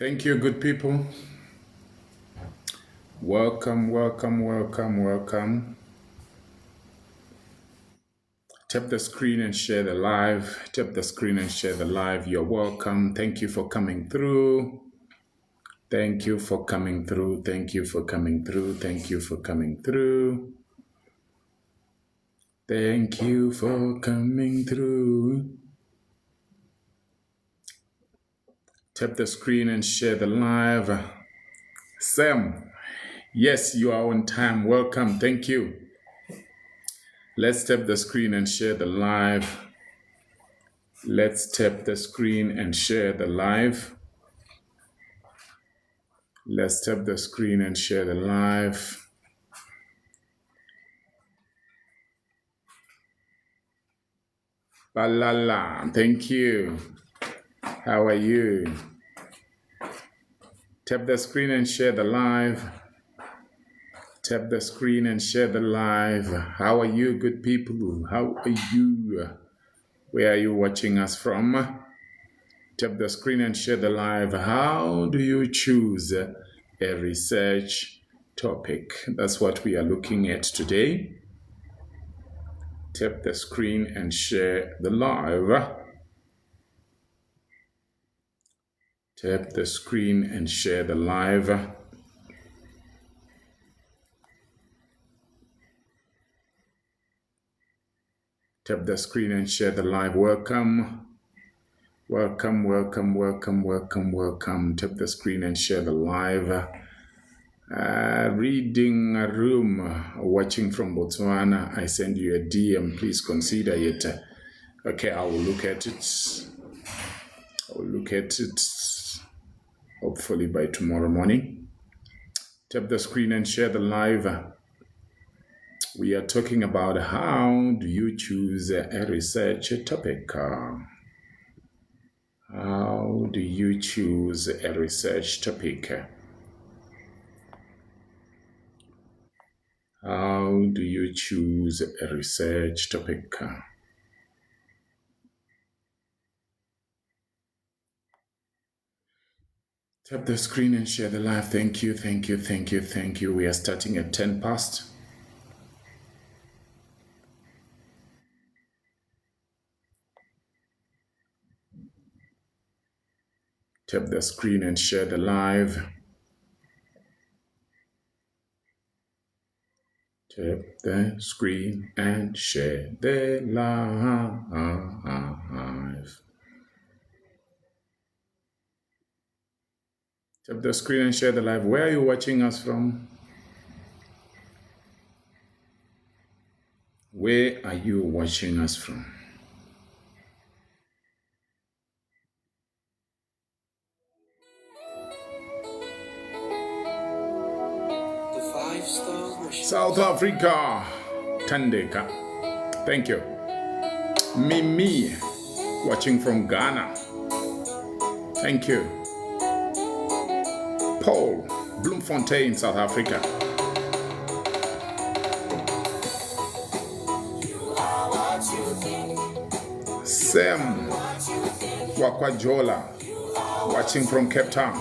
Thank you, good people. Welcome, welcome, welcome, welcome. Tap the screen and share the live. Tap the screen and share the live. You're welcome. Thank you for coming through. Thank you for coming through. Thank you for coming through. Thank you for coming through. Thank you for coming through. Tap the screen and share the live. Sam, yes, you are on time. Welcome. Thank you. Let's tap the screen and share the live. Let's tap the screen and share the live. Let's tap the screen and share the live. Balala, thank you. How are you? Tap the screen and share the live. Tap the screen and share the live. How are you, good people? How are you? Where are you watching us from? Tap the screen and share the live. How do you choose a research topic? That's what we are looking at today. Tap the screen and share the live. Tap the screen and share the live. Tap the screen and share the live. Welcome. Welcome, welcome, welcome, welcome, welcome. Tap the screen and share the live. Reading a room, watching from Botswana. I send you a DM. Please consider it. Okay, I will look at it. I will look at it hopefully by tomorrow morning. Tap the screen and share the live. We are talking about how do you choose a research topic. How do you choose a research topic? How do you choose a research topic? Tap the screen and share the live. Thank you, thank you, thank you, thank you. We are starting at 10 past. Tap the screen and share the live. Tap the screen and share the live. Tap the screen and share the live. Where are you watching us from? Where are you watching us from? South Africa, Tandeka. Thank you. Mimi, watching from Ghana. Thank you. Paul, Bloemfontein, South Africa. Sam, Wakwajola, watching from Cape Town.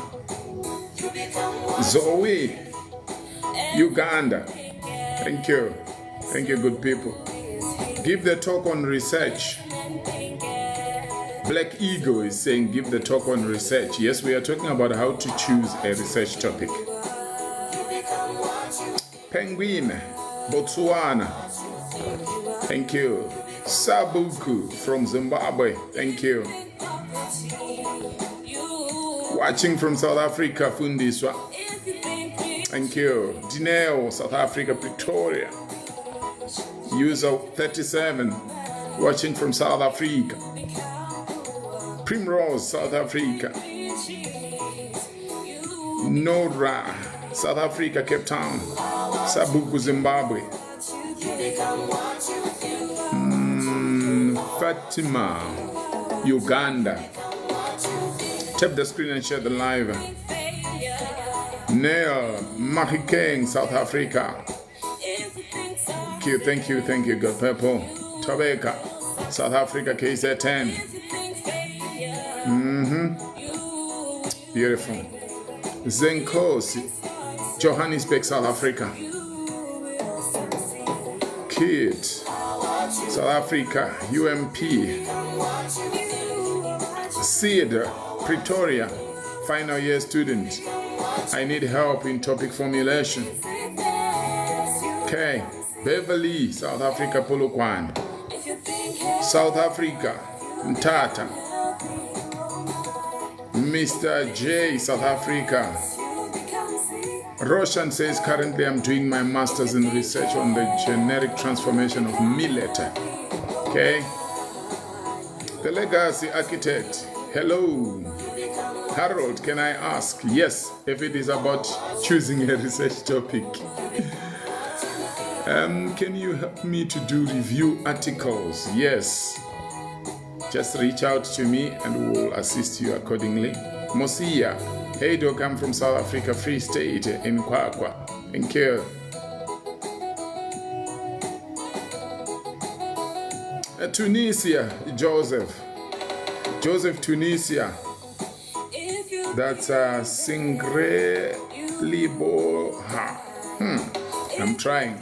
Zoe, Uganda. Thank you. Thank you, good people. Give the talk on research. Black Eagle is saying give the talk on research. Yes, we are talking about how to choose a research topic. Penguin, Botswana. Thank you. Sabuku from Zimbabwe. Thank you. Watching from South Africa, Fundiswa. Thank you. Dineo, South Africa, Pretoria. User 37, watching from South Africa. Primrose, South Africa. Nora, South Africa, Cape Town. Sabuku, Zimbabwe. Fatima, Uganda. Tap the screen and share the live. Neil, Mahikeng, South Africa. Thank you, good people. Tobeka, South Africa, KZ10. Beautiful. Zenkosi, Johannesburg, South Africa. Kid, South Africa, UMP. Sid, Pretoria, final year student. I need help in topic formulation. Okay, Beverly, South Africa, Polokwane. South Africa, Mtata. Mr. J, South Africa. Roshan says, currently I'm doing my master's in research on the genetic transformation of millet. Okay. The legacy architect. Hello. Harold, can I ask? Yes, if it is about choosing a research topic. Can you help me to do review articles? Yes. Just reach out to me and we'll assist you accordingly. Mosia. Hey Doc, I'm from South Africa, Free State, in Kwakwa. Thank you. Tunisia, Joseph, Tunisia. That's Singre Liboha. I'm trying.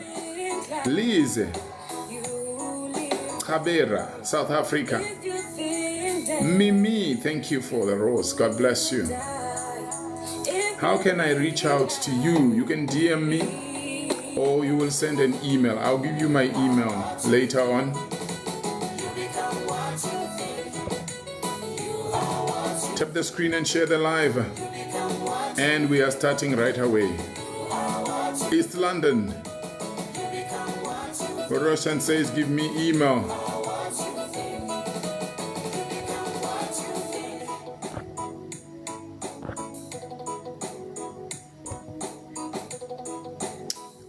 Liz, Kabera, South Africa. Mimi, thank you for the rose. God bless you. How can I reach out to you? You can DM me or you will send an email. I'll give you my email later on. Tap the screen and share the live. And we are starting right away. East London. Roshan says, give me email.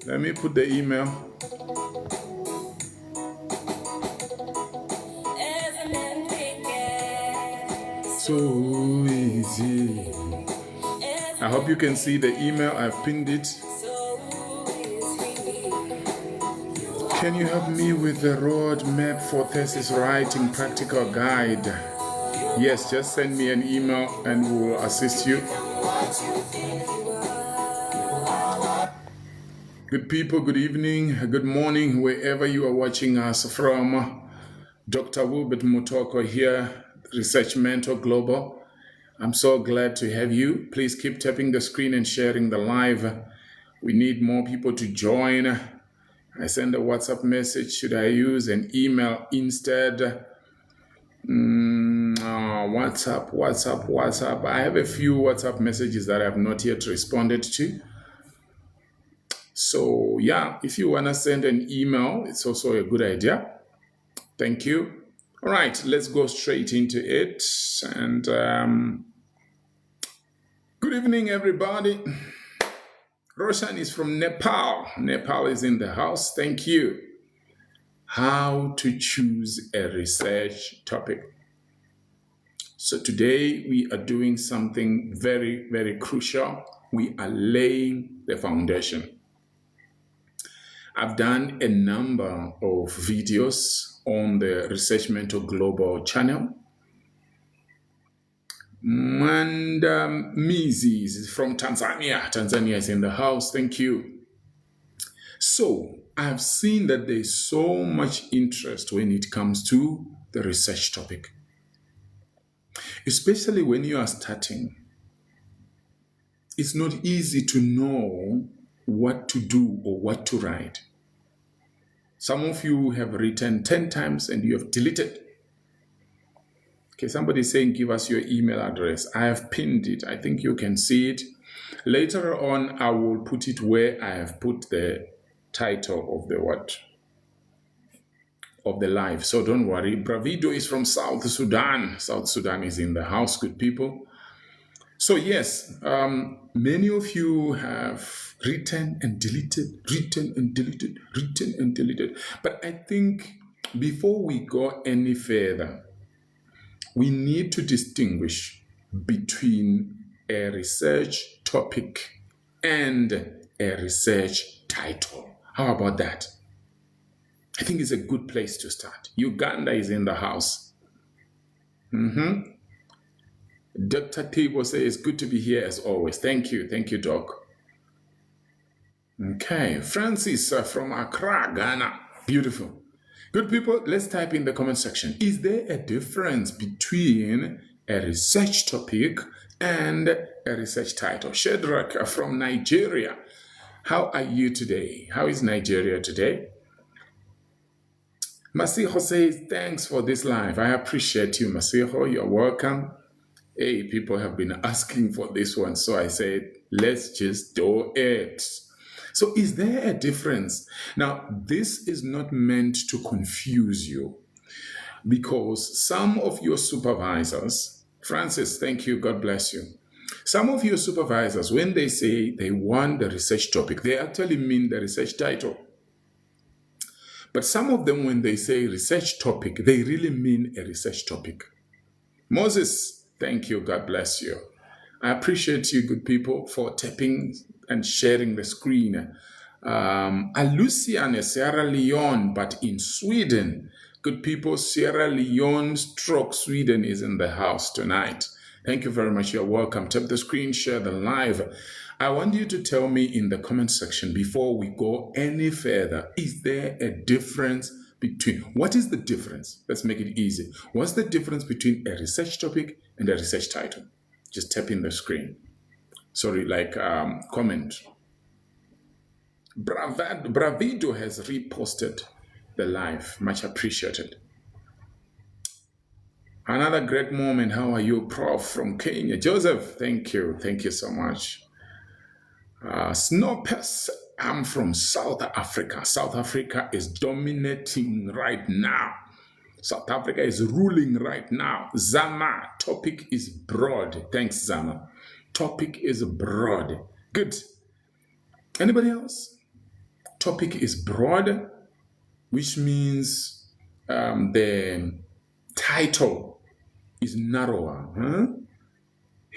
Let me put the email. So easy. I hope you can see the email. I've pinned it. Can you help me with the roadmap for thesis writing practical guide? Yes, just send me an email and we'll assist you. Good people, good evening, good morning, wherever you are watching us from. Dr. Wilbert Mutoko here, Research Mentor Global. I'm so glad to have you. Please keep tapping the screen and sharing the live. We need more people to join. I send a WhatsApp message. Should I use an email instead? WhatsApp. I have a few WhatsApp messages that I have not yet responded to. So yeah, if you want to send an email, it's also a good idea. Thank you. All right, let's go straight into it. And good evening, everybody. Roshan is from Nepal. Nepal is in the house. Thank you. How to choose a research topic. So today we are doing something very, very crucial. We are laying the foundation. I've done a number of videos on the Research Mentor Global channel. And Mizi is from Tanzania. Tanzania is in the house. Thank you. So I've seen that there's so much interest when it comes to the research topic. Especially when you are starting. It's not easy to know what to do or what to write. Some of you have written 10 times and you have deleted. Okay, somebody is saying, give us your email address. I have pinned it. I think you can see it. Later on, I will put it where I have put the title of the of the live. So don't worry. Bravido is from South Sudan. South Sudan is in the house, good people. So yes, many of you have written and deleted. But I think before we go any further, we need to distinguish between a research topic and a research title. How about that? I think it's a good place to start. Uganda is in the house. Dr. Tebo says, good to be here as always. Thank you, Doc. Okay, Francis from Accra, Ghana. Beautiful. Good people, let's type in the comment section. Is there a difference between a research topic and a research title? Shedrack from Nigeria. How are you today? How is Nigeria today? Masiho says, thanks for this live. I appreciate you, Masiho. You're welcome. Hey, people have been asking for this one, so I said, let's just do it. So is there a difference? Now, this is not meant to confuse you, because some of your supervisors, Francis, thank you, God bless you. Some of your supervisors, when they say they want the research topic, they actually mean the research title. But some of them, when they say research topic, they really mean a research topic. Moses, thank you, God bless you. I appreciate you, good people, for tapping and sharing the screen. Alucian, Sierra Leone, but in Sweden. Good people, Sierra Leone / Sweden is in the house tonight. Thank you very much. You're welcome. Tap the screen, share the live. I want you to tell me in the comment section before we go any further, is there a difference between, what is the difference? Let's make it easy. What's the difference between a research topic and a research title? Just tap in the screen. Sorry, comment. Bravido has reposted the live. Much appreciated. Another great moment. How are you, Prof. from Kenya? Joseph, thank you. Thank you so much. Snopes, I'm from South Africa. South Africa is dominating right now. South Africa is ruling right now. Zama, topic is broad. Thanks, Zama. Topic is broad. Good. Anybody else? Topic is broad, which means the title is narrower. Huh?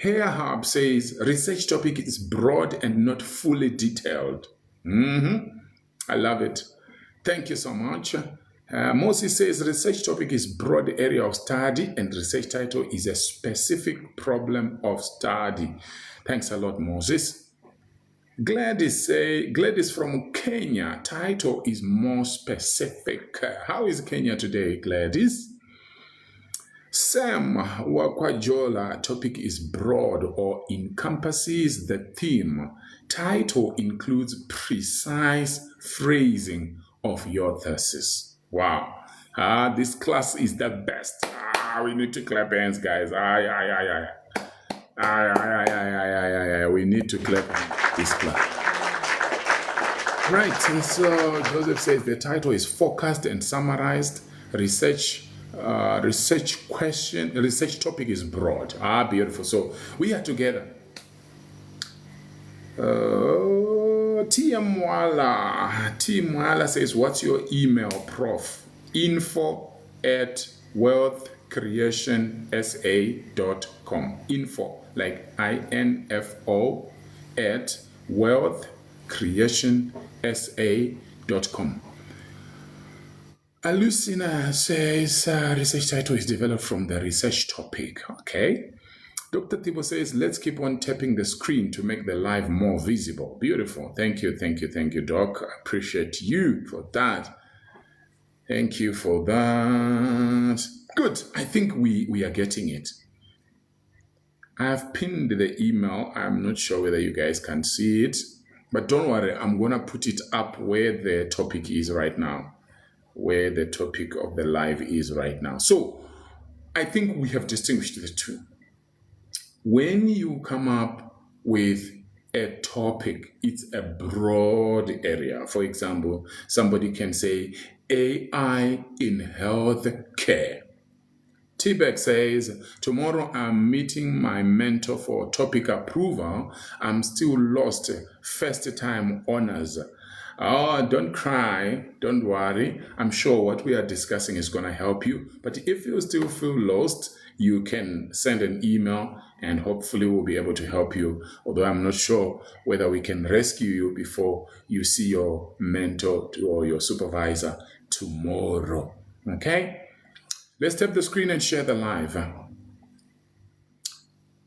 Hair Hub says research topic is broad and not fully detailed. I love it. Thank you so much. Moses says research topic is broad area of study and research title is a specific problem of study. Thanks a lot, Moses. Gladys from Kenya, title is more specific. How is Kenya today, Gladys? Sam Wakwajola, topic is broad or encompasses the theme. Title includes precise phrasing of your thesis. Wow. This class is the best. We need to clap hands, guys. We need to clap this class. Right, and so Joseph says the title is focused and summarized. Research topic is broad. Beautiful. So we are together. T Mwala says, what's your email, Prof? info@wealthcreationsa.com. Info, like INFO, at wealthcreationsa.com. Alucina says, research title is developed from the research topic. Okay. Dr. Tibo says, let's keep on tapping the screen to make the live more visible. Beautiful. Thank you, Doc. I appreciate you for that. Thank you for that. Good. I think we are getting it. I've pinned the email. I'm not sure whether you guys can see it, but don't worry. I'm going to put it up where the topic is right now. Where the topic of the live is right now. So I think we have distinguished the two. When you come up with a topic, it's a broad area. For example, somebody can say AI in health care. T-Beck says, tomorrow I'm meeting my mentor for topic approval. I'm still lost. First time honors. Oh, don't cry. Don't worry. I'm sure what we are discussing is going to help you. But if you still feel lost, you can send an email and hopefully we'll be able to help you. Although I'm not sure whether we can rescue you before you see your mentor or your supervisor tomorrow. Okay? Let's tap the screen and share the live.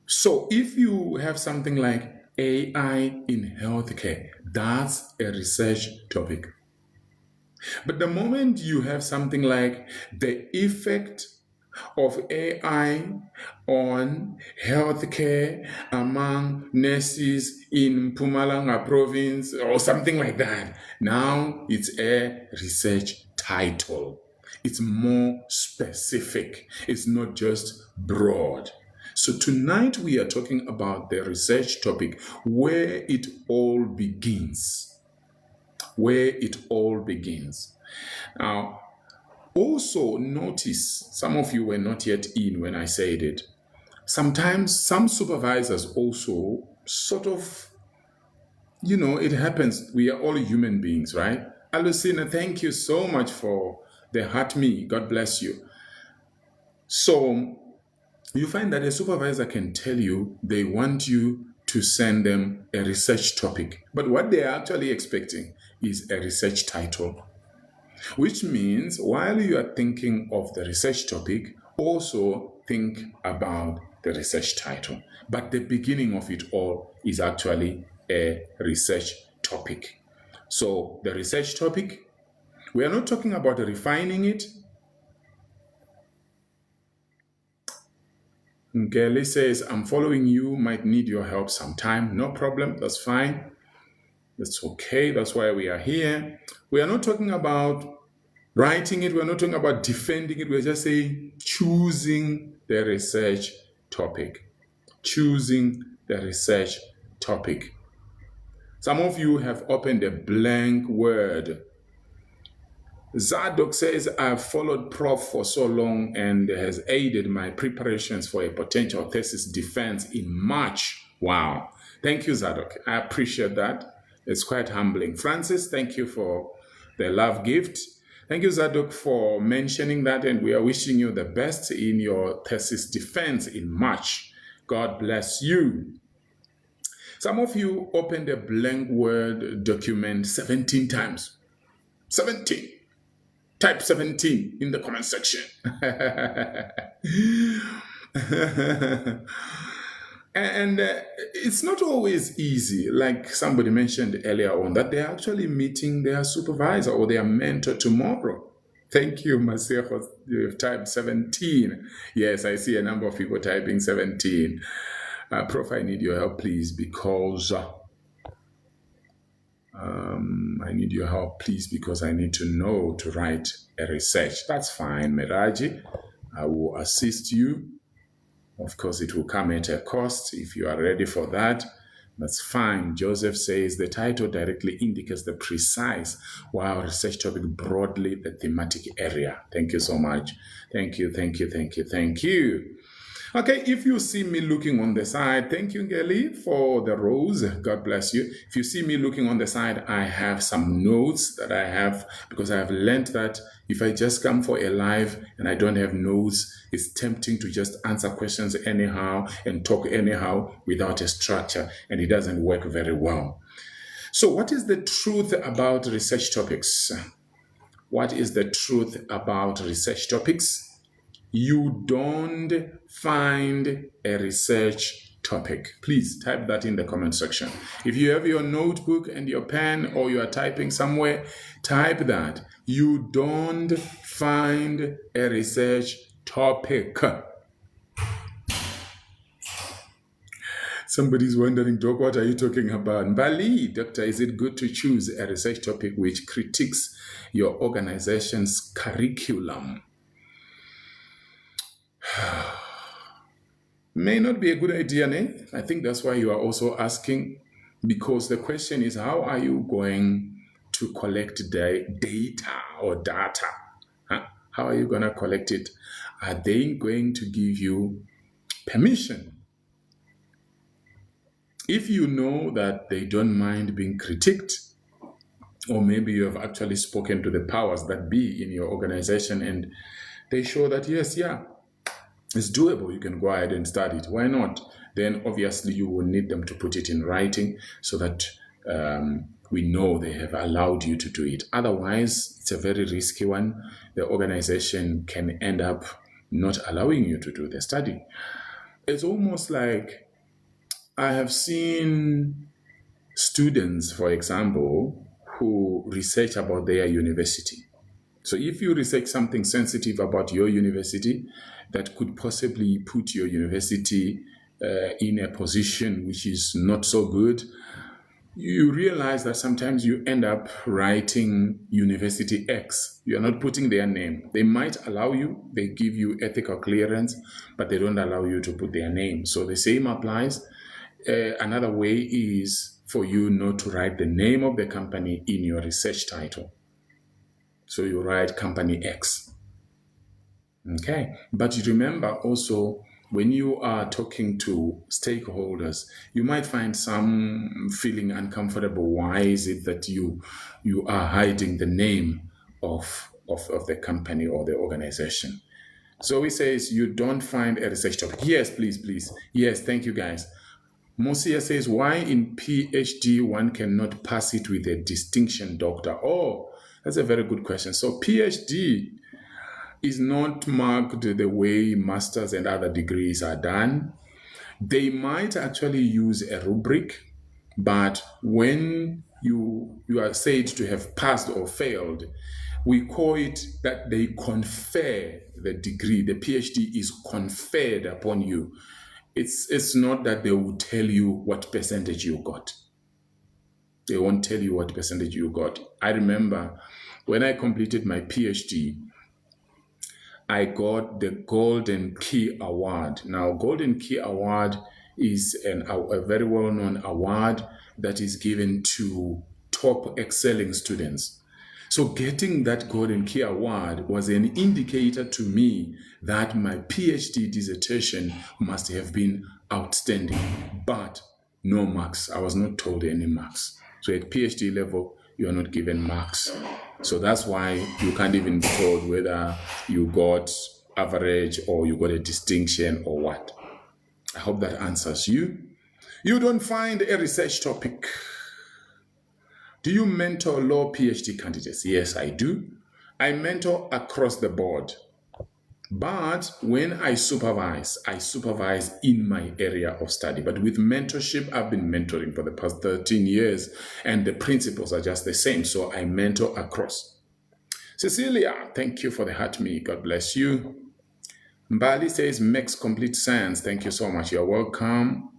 So if you have something like AI in healthcare, that's a research topic. But the moment you have something like the effect of AI on healthcare among nurses in Pumalanga province or something like that, now it's a research title. It's more specific. It's not just broad. So tonight we are talking about the research topic, where it all begins. Where it all begins. Now, also notice, some of you were not yet in when I said it. Sometimes some supervisors also sort of, it happens. We are all human beings, right? Alucina, thank you so much for the heart me. God bless you. So you find that a supervisor can tell you they want you to send them a research topic, but what they are actually expecting is a research title. Which means while you are thinking of the research topic, also think about the research title. But the beginning of it all is actually a research topic. So the research topic, we are not talking about refining it. Kelly says, I'm following you, might need your help sometime. No problem, that's fine. That's okay, that's why we are here. We are not talking about writing it, we're not talking about defending it, we're just saying choosing the research topic. Choosing the research topic. Some of you have opened a blank word. Zadok says, I've followed Prof for so long and has aided my preparations for a potential thesis defense in March. Wow. Thank you, Zadok. I appreciate that. It's quite humbling. Francis, thank you for the love gift. Thank you, Zadok, for mentioning that, and we are wishing you the best in your thesis defense in March. God bless you. Some of you opened a blank Word document 17 times. 17. Type 17 in the comment section. And it's not always easy, like somebody mentioned earlier on, that they're actually meeting their supervisor or their mentor tomorrow. Thank you, Masero. You've typed 17. Yes, I see a number of people typing 17. Prof, I need your help, please, because I need your help, please, because I need to know to write a research. That's fine, Meraji. I will assist you. Of course, it will come at a cost. If you are ready for that, that's fine. Joseph says the title directly indicates the precise, while research topic broadly the thematic area. Thank you so much. Thank you, thank you, thank you, thank you. Okay, if you see me looking on the side, thank you, Ngeli, for the rose. God bless you. If you see me looking on the side, I have some notes that I have, because I have learned that if I just come for a live and I don't have notes, it's tempting to just answer questions anyhow and talk anyhow without a structure, and it doesn't work very well. So what is the truth about research topics? What is the truth about research topics? You don't find a research topic. Please type that in the comment section. If you have your notebook and your pen, or you are typing somewhere, type that. You don't find a research topic. Somebody's wondering, Doc, what are you talking about? Bali, doctor, is it good to choose a research topic which critiques your organization's curriculum? May not be a good idea, ne? I think that's why you are also asking, because the question is, how are you going to collect the data or data? Huh? How are you going to collect it? Are they going to give you permission? If you know that they don't mind being critiqued, or maybe you have actually spoken to the powers that be in your organization and they show that, yes, yeah, it's doable, you can go ahead and start it. Why not? Then obviously you will need them to put it in writing so that we know they have allowed you to do it. Otherwise, it's a very risky one. The organization can end up not allowing you to do the study. it's almost like I have seen students, for example, who research about their university. So if you research something sensitive about your university that could possibly put your university in a position which is not so good, you realize that sometimes you end up writing University X. You're not putting their name. They might allow you, they give you ethical clearance, but they don't allow you to put their name. So the same applies. Another way is for you not to write the name of the company in your research title. So you write Company X. Okay. But you remember also, when you are talking to stakeholders, you might find some feeling uncomfortable. Why is it that you are hiding the name of the company or the organization? So he says you don't find a research topic. Yes, please, please. Yes, thank you, guys. Mosia says, why in PhD one cannot pass it with a distinction, doctor? Oh, that's a very good question. So PhD is not marked the way masters and other degrees are done. They might actually use a rubric, but when you are said to have passed or failed, we call it that they confer the degree. The PhD is conferred upon you. It's not that they will tell you what percentage you got. They won't tell you what percentage you got. I remember when I completed my PhD, I got the Golden Key Award. Now, Golden Key Award is a very well-known award that is given to top excelling students. So getting that Golden Key Award was an indicator to me that my PhD dissertation must have been outstanding, but no marks. I was not told any marks. So at PhD level, you are not given marks. So that's why you can't even be told whether you got average or you got a distinction or what. I hope that answers you. You don't find a research topic. Do you mentor law PhD candidates? Yes, I do. I mentor across the board. But when I supervise in my area of study. But with mentorship, I've been mentoring for the past 13 years, and the principles are just the same. So I mentor across. Cecilia, thank you for the heart me. God bless you. Mbali says, makes complete sense. Thank you so much. You're welcome.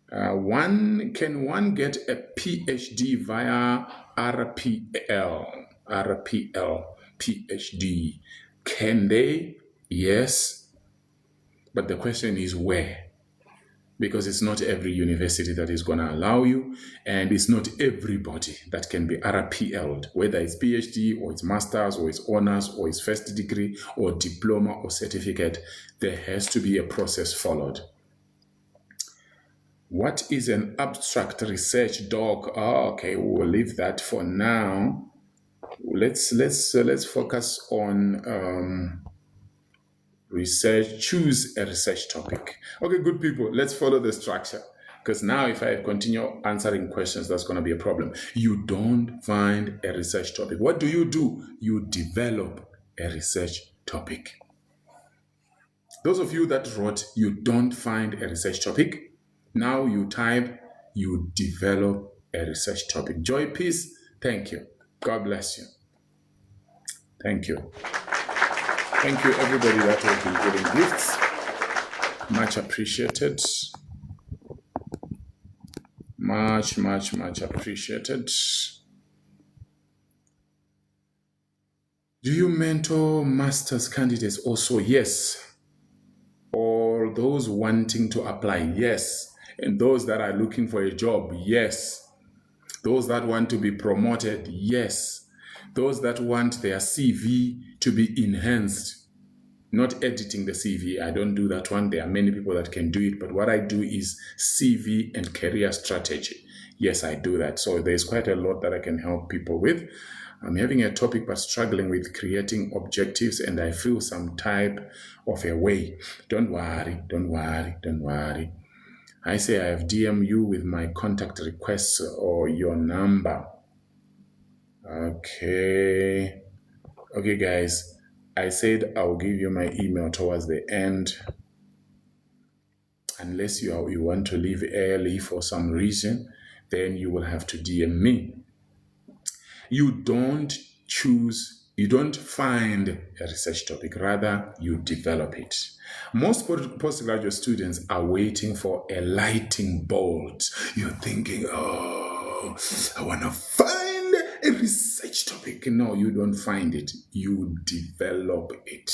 Can one get a PhD via RPL PhD? Can they? Yes. But the question is where? Because it's not every university that is going to allow you, and it's not everybody that can be RPL'd, whether it's PhD or it's master's or it's honors or it's first degree or diploma or certificate. There has to be a process followed. What is an abstract research doc? Oh, okay, we'll leave that for now. Let's focus on research. Choose a research topic. Okay, good people, let's follow the structure, because now if I continue answering questions, that's going to be a problem. You don't find a research topic. What do? You develop a research topic. Those of you that wrote, you don't find a research topic, now you type, you develop a research topic. Joy, peace, thank you. God bless you. Thank you. Thank you, everybody that has been giving gifts. Much appreciated. Much, much, much appreciated. Do you mentor master's candidates also? Yes. Or those wanting to apply? Yes. And those that are looking for a job? Yes. Those that want to be promoted? Yes. Those that want their CV to be enhanced, not editing the CV. I don't do that one. There are many people that can do it, but what I do is CV and career strategy. Yes, I do that. So there's quite a lot that I can help people with. I'm having a topic but struggling with creating objectives, and I feel some type of a way. Don't worry, don't worry, don't worry. I say I have DM you with my contact requests or your number. Okay. Okay, guys. I said I'll give you my email towards the end. unless you want to leave early for some reason, then you will have to DM me. You don't find a research topic, rather you develop it. Most postgraduate students are waiting for a lightning bolt. You're thinking, oh, I want to find a research topic. No, you don't find it. You develop it.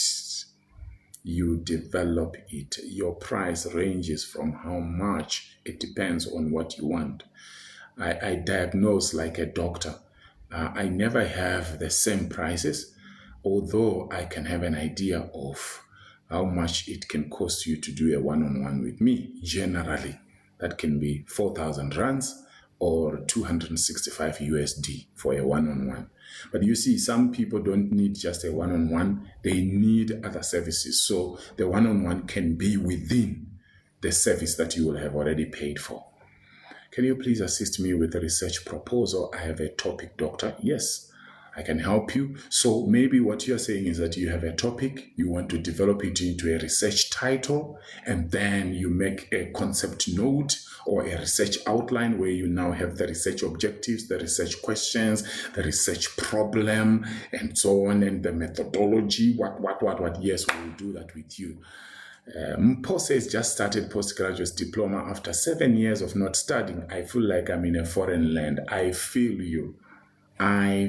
You develop it. Your price ranges from how much. It depends on what you want. I diagnose like a doctor. I never have the same prices, although I can have an idea of how much it can cost you to do a one-on-one with me. Generally, that can be 4,000 rands or 265 USD for a one-on-one. But you see, some people don't need just a one-on-one. They need other services. So the one-on-one can be within the service that you will have already paid for. Can you please assist me with a research proposal? I have a topic, doctor. Yes, I can help you. So maybe what you're saying is that you have a topic, you want to develop it into a research title, and then you make a concept note or a research outline where you now have the research objectives, the research questions, the research problem, and so on, and the methodology, what. Yes, we'll do that with you. Paul says, just started postgraduate diploma after 7 years of not studying. I feel like I'm in a foreign land. I feel you. I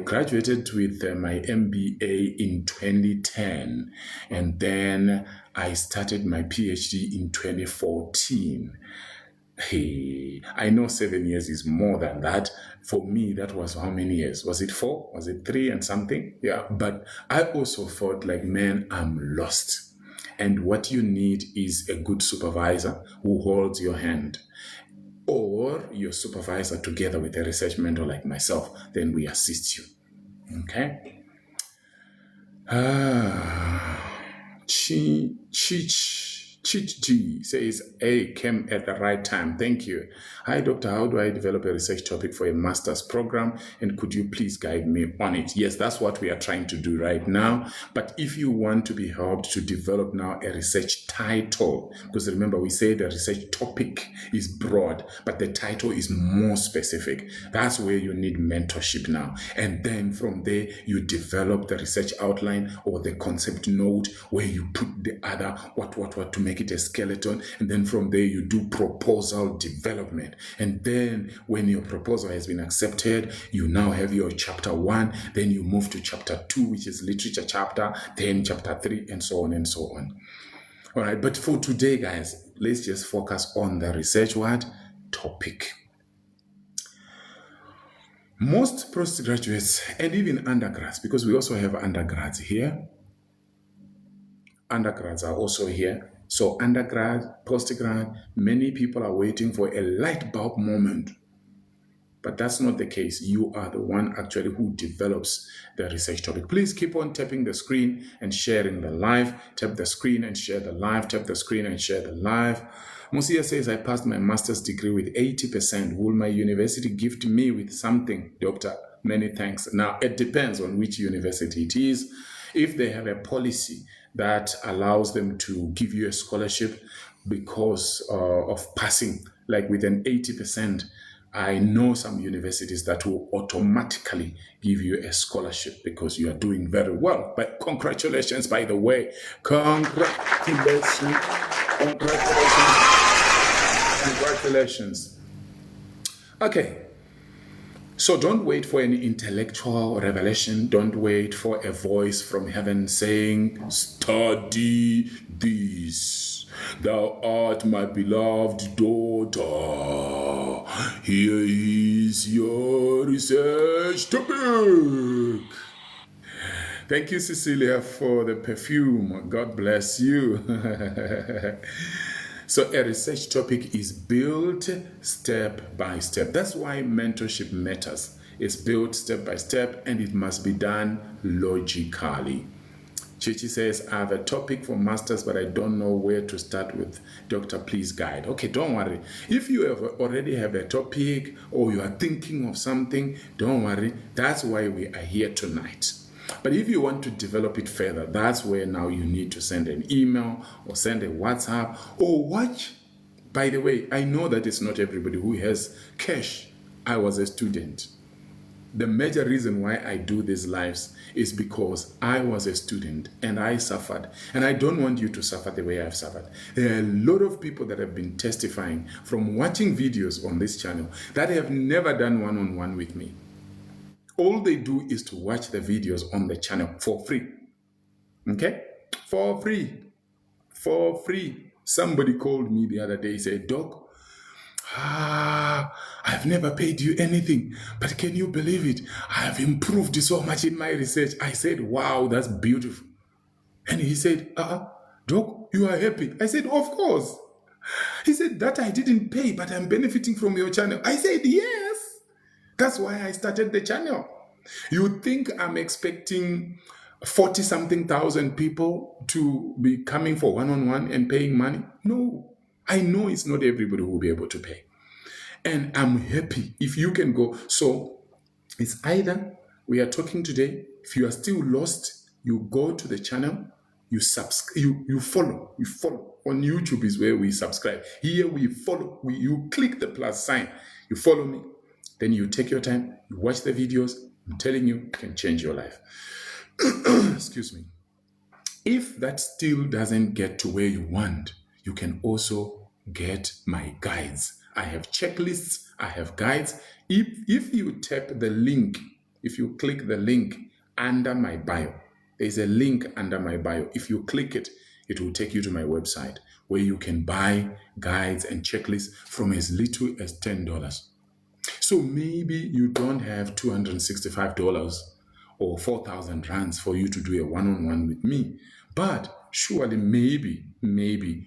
graduated with my MBA in 2010, and then I started my PhD in 2014. Hey, I know 7 years is more than that. For me, that was how many years? Was it 4? Was it 3 and something? Yeah, but I also thought like, man, I'm lost. And what you need is a good supervisor who holds your hand, or your supervisor together with a research mentor like myself. Then we assist you. Okay? Chichi says, hey, came at the right time. Thank you. Hi, doctor. How do I develop a research topic for a master's program? And could you please guide me on it? Yes, that's what we are trying to do right now. But if you want to be helped to develop now a research title, because remember, we say the research topic is broad, but the title is more specific. That's where you need mentorship now. And then from there, you develop the research outline or the concept note where you put the other what to make it a skeleton, and then from there you do proposal development. And then when your proposal has been accepted, you now have your chapter 1, then you move to chapter 2, which is literature chapter, then chapter 3, and so on and so on. All right, but for today, guys, let's just focus on the research topic. Most postgraduates and even undergrads, because we also have undergrads here. Undergrads are also here. So undergrad, postgrad, many people are waiting for a light bulb moment. But that's not the case. You are the one actually who develops the research topic. Please keep on tapping the screen and sharing the live. Tap the screen and share the live. Tap the screen and share the live. Musia says, I passed my master's degree with 80%. Will my university gift me with something? Doctor, many thanks. Now, it depends on which university it is. If they have a policy that allows them to give you a scholarship because of passing, like with an 80%, I know some universities that will automatically give you a scholarship because you are doing very well. But congratulations, by the way. Congratulations. Okay. So don't wait for any intellectual revelation. Don't wait for a voice from heaven saying, study this. Thou art my beloved daughter. Here is your research topic. Thank you, Cecilia, for the perfume. God bless you. So a research topic is built step by step. That's why mentorship matters. It's built step by step, and it must be done logically. Chichi says, I have a topic for masters, but I don't know where to start with. Doctor, please guide. Okay, don't worry. If you already have a topic or you are thinking of something, don't worry. That's why we are here tonight. But if you want to develop it further, that's where now you need to send an email or send a WhatsApp or watch. By the way, I know that it's not everybody who has cash. I was a student. The major reason why I do these lives is because I was a student and I suffered. And I don't want you to suffer the way I've suffered. There are a lot of people that have been testifying from watching videos on this channel that have never done one-on-one with me. All they do is to watch the videos on the channel for free. Okay? For free. For free. Somebody called me the other day, said, Doc, I've never paid you anything, but can you believe it? I have improved so much in my research. I said, wow, that's beautiful. And he said, Doc, you are happy? I said, of course. He said, that I didn't pay, but I'm benefiting from your channel. I said, yes. That's why I started the channel. You think I'm expecting 40-something thousand people to be coming for one-on-one and paying money? No. I know it's not everybody who will be able to pay. And I'm happy if you can go. So it's either we are talking today. If you are still lost, you go to the channel, you subscribe, you follow. You follow. On YouTube is where we subscribe. Here we follow. You click the plus sign. You follow me. Then you take your time. You watch the videos. I'm telling you, it can change your life. Excuse me. If that still doesn't get to where you want, you can also get my guides. I have checklists, I have guides. If you tap the link, if you click the link under my bio, there's a link under my bio. If you click it, it will take you to my website where you can buy guides and checklists from as little as $10. So maybe you don't have $265 or 4,000 rands for you to do a one-on-one with me, but surely maybe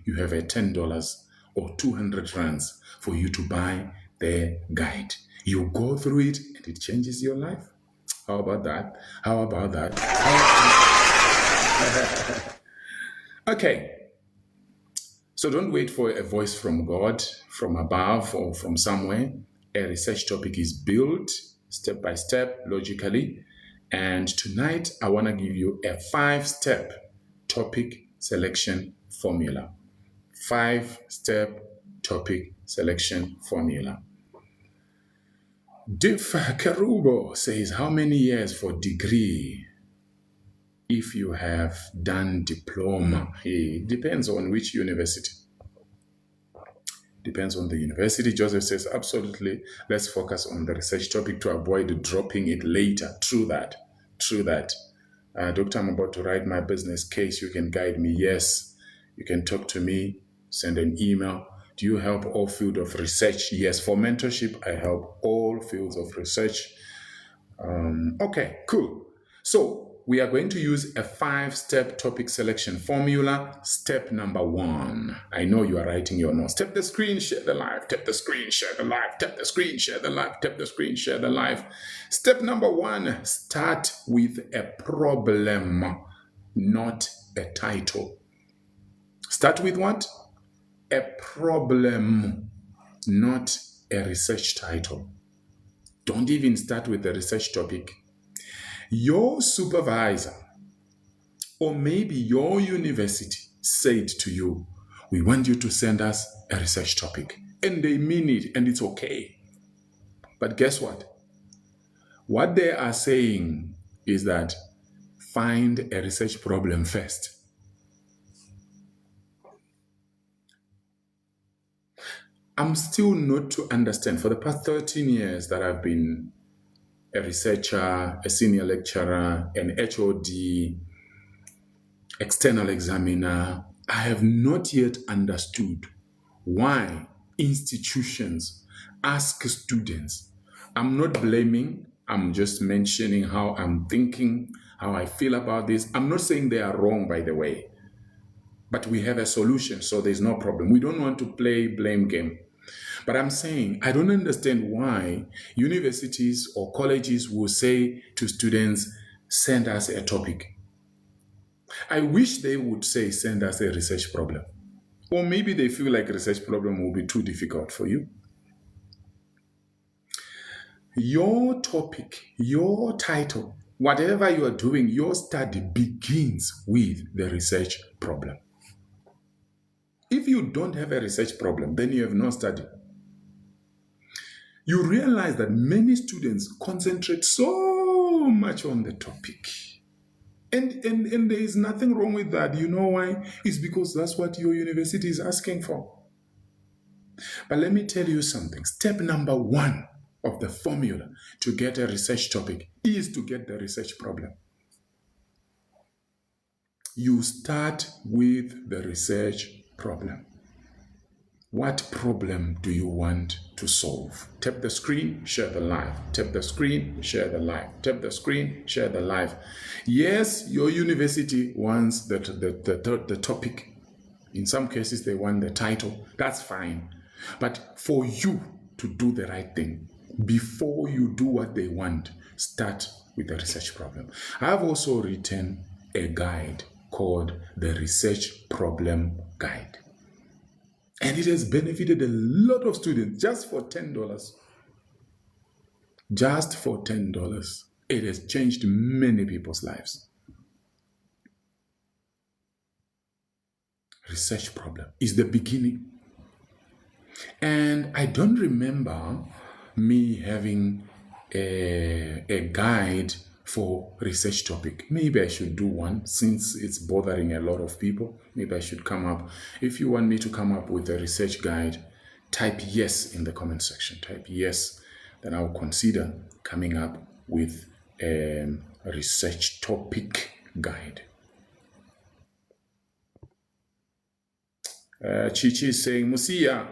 you have a $10 or 200 rands for you to buy their guide. You go through it and it changes your life. How about that? How about that? Okay. So don't wait for a voice from God, from above or from somewhere. A research topic is built step by step, logically. And tonight I want to give you a 5-step topic selection formula. 5-step topic selection formula. Dr Kerubo says, how many years for degree if you have done diploma? It depends on which university. Depends on the university. Joseph says, absolutely. Let's focus on the research topic to avoid dropping it later. True that. True that. Doctor, I'm about to write my business case. You can guide me. Yes. You can talk to me. Send an email. Do you help all fields of research? Yes. For mentorship, I help all fields of research. Okay, cool. So we are going to use a 5-step topic selection formula. Step number 1. I know you are writing your notes. Tap the screen, share the live. Tap the screen, share the live. Tap the screen, share the live. Tap the screen, share the live. Step number 1, start with a problem, not a title. Start with what? A problem, not a research title. Don't even start with the research topic. Your supervisor or maybe your university said to you, we want you to send us a research topic. And they mean it and it's okay. But guess what? What they are saying is that find a research problem first. I'm still not to understand. For the past 13 years that I've been a researcher, a senior lecturer, an HOD, external examiner, I have not yet understood why institutions ask students. I'm not blaming, I'm just mentioning how I'm thinking, how I feel about this. I'm not saying they are wrong, by the way, but we have a solution, so there's no problem. We don't want to play blame game. But I'm saying I don't understand why universities or colleges will say to students, send us a topic. I wish they would say, send us a research problem. Or maybe they feel like a research problem will be too difficult for you. Your topic, your title Whatever you are doing, your study begins with the research problem. If you don't have a research problem, then you have no study. You realize that many students concentrate so much on the topic. And there is nothing wrong with that. You know why? It's because that's what your university is asking for. But let me tell you something. Step number 1 of the formula to get a research topic is to get the research problem. You start with the research problem. What problem do you want to solve? Tap the screen, share the live. Tap the screen, share the live. Tap the screen, share the live. Yes, your university wants the topic. In some cases, they want the title. That's fine. But for you to do the right thing, before you do what they want, start with the research problem. I've also written a guide called the Research Problem Guide. And it has benefited a lot of students just for $10. Just for $10. It has changed many people's lives. Research problem is the beginning. And I don't remember me having a guide for research topic. Maybe I should do one since it's bothering a lot of people. Maybe I should come up. If you want me to come up with a research guide, type yes in the comment section. Type yes, then I'll consider coming up with a research topic guide. Chichi is saying, Musia,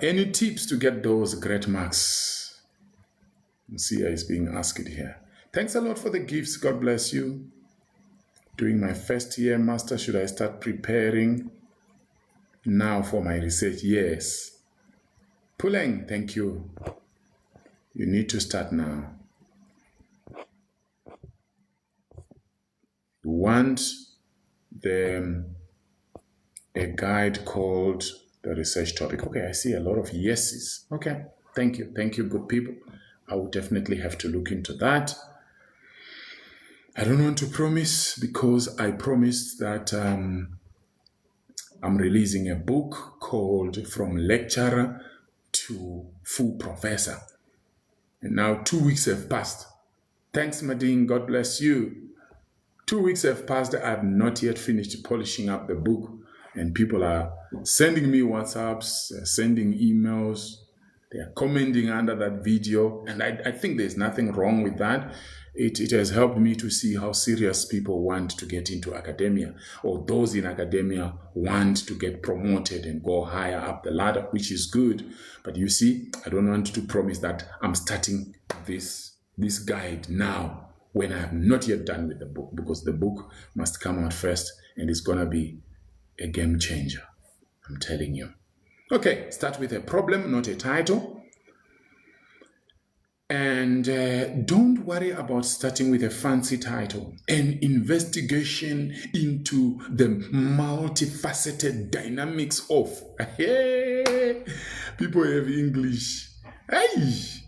any tips to get those great marks? Musia is being asked here. Thanks a lot for the gifts. God bless you. Doing my first year master, should I start preparing now for my research? Yes. Puleng, thank you. You need to start now. You want a guide called the research topic. Okay, I see a lot of yeses. Okay, thank you. Thank you, good people. I will definitely have to look into that. I don't want to promise because I promised that I'm releasing a book called From Lecturer to Full Professor. And now 2 weeks have passed. Thanks, Madine. God bless you. 2 weeks have passed. I have not yet finished polishing up the book. And people are sending me WhatsApps, sending emails. They are commenting under that video. And I think there's nothing wrong with that. It has helped me to see how serious people want to get into academia, or those in academia want to get promoted and go higher up the ladder, which is good. But you see, I don't want to promise that I'm starting this guide now when I have not yet done with the book, because the book must come out first and it's going to be a game changer. I'm telling you. Okay, start with a problem, not a title. And don't worry about starting with a fancy title. An investigation into the multifaceted dynamics of people have English. Hey!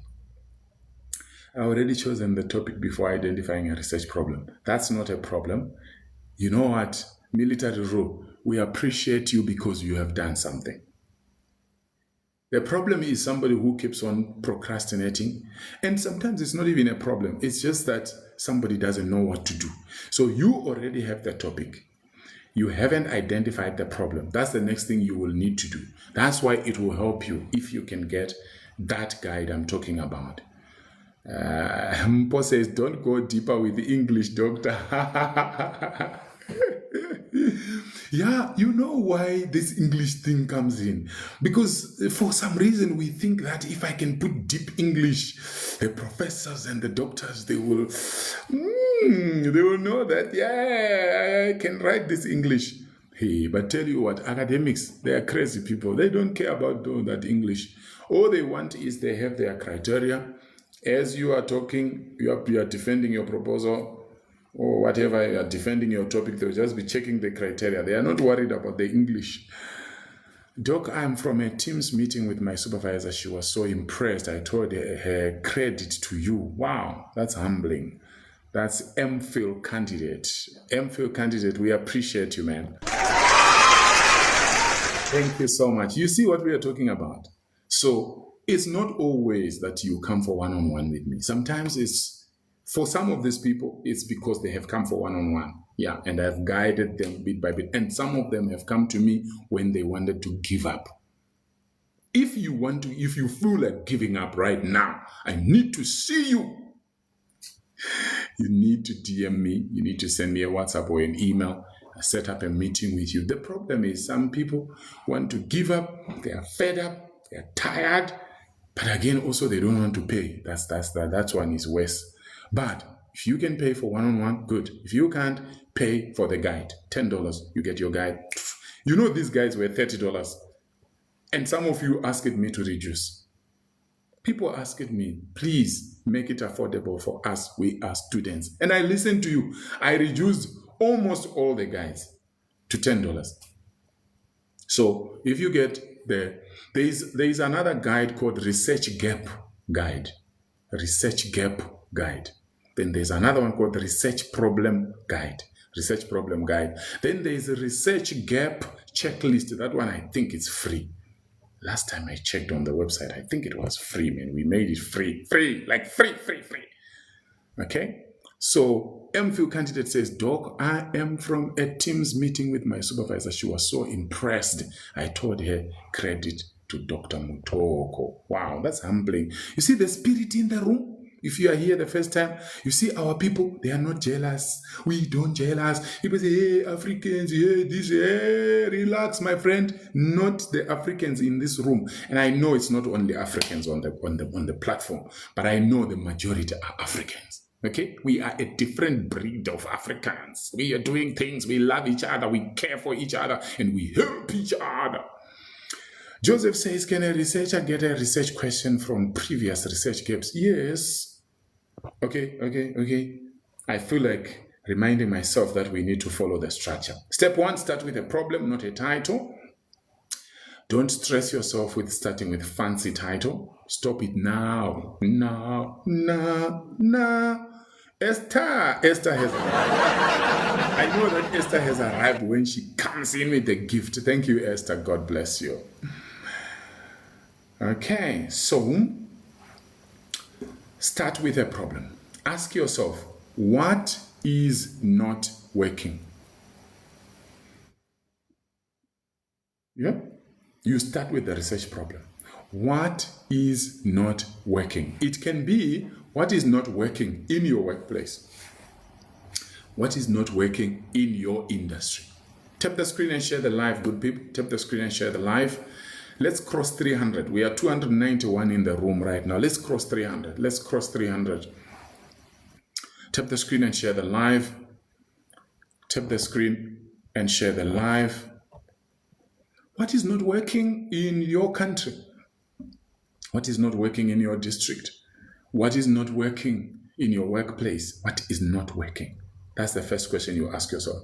I already chosen the topic before identifying a research problem. That's not a problem. You know what? Military rule. We appreciate you because you have done something. The problem is somebody who keeps on procrastinating, and sometimes it's not even a problem. It's just that somebody doesn't know what to do. So you already have the topic. You haven't identified the problem. That's the next thing you will need to do. That's why it will help you if you can get that guide I'm talking about. Mpo says, don't go deeper with the English, doctor. Yeah, you know why this English thing comes in? Because for some reason we think that if I can put deep English, the professors and the doctors, they will know that, yeah, I can write this English. Hey, but tell you what, academics, they are crazy people. They don't care about doing that English. All they want is they have their criteria. As you are talking, you are defending your proposal, or whatever you are defending your topic, they'll just be checking the criteria. They are not worried about the English. Doc, I'm from a Teams meeting with my supervisor. She was so impressed. I told her credit to you. Wow, that's humbling. That's MPhil candidate. MPhil candidate, we appreciate you, man. Thank you so much. You see what we are talking about? So it's not always that you come for one-on-one with me. Sometimes it's, for some of these people, it's because they have come for one-on-one. Yeah, and I've guided them bit by bit. And some of them have come to me when they wanted to give up. If you feel like giving up right now, I need to see you. You need to DM me. You need to send me a WhatsApp or an email. I set up a meeting with you. The problem is some people want to give up. They are fed up. They are tired. But again, also they don't want to pay. That one is worse. But if you can pay for one-on-one, good. If you can't, pay for the guide. $10, you get your guide. You know these guides were $30. And some of you asked me to reduce. People asked me, please make it affordable for us. We are students. And I listened to you. I reduced almost all the guides to $10. So if you get there is another guide called Research Gap Guide. Research Gap Guide. Then there's another one called Research Problem Guide. Research Problem Guide. Then there's a Research Gap Checklist. That one I think is free. Last time I checked on the website, I think it was free, man. We made it free. Free. Okay? So MPhil candidate says, Doc, I am from a Teams meeting with my supervisor. She was so impressed. I told her credit to Dr. Mutoko. Wow, that's humbling. You see the spirit in the room? If you are here the first time, you see our people, they are not jealous. We don't jealous. People say, hey, Africans, hey, this, hey, relax, my friend. Not the Africans in this room. And I know it's not only Africans on the platform, but I know the majority are Africans. Okay, we are a different breed of Africans. We are doing things, we love each other, we care for each other, and we help each other. Joseph says, can a researcher get a research question from previous research gaps? Yes. Okay. I feel like reminding myself that we need to follow the structure. Step 1, start with a problem, not a title. Don't stress yourself with starting with fancy title. Stop it now. Esther has arrived. I know that Esther has arrived when she comes in with the gift. Thank you, Esther. God bless you. Okay, so start with a problem. Ask yourself, what is not working? Yeah? You start with the research problem. What is not working? It can be what is not working in your workplace. What is not working in your industry? Tap the screen and share the live, good people. Tap the screen and share the live. Let's cross 300. We are 291 in the room right now. Let's cross 300. Let's cross 300. Tap the screen and share the live. Tap the screen and share the live. What is not working in your country? What is not working in your district? What is not working in your workplace? What is not working? That's the first question you ask yourself.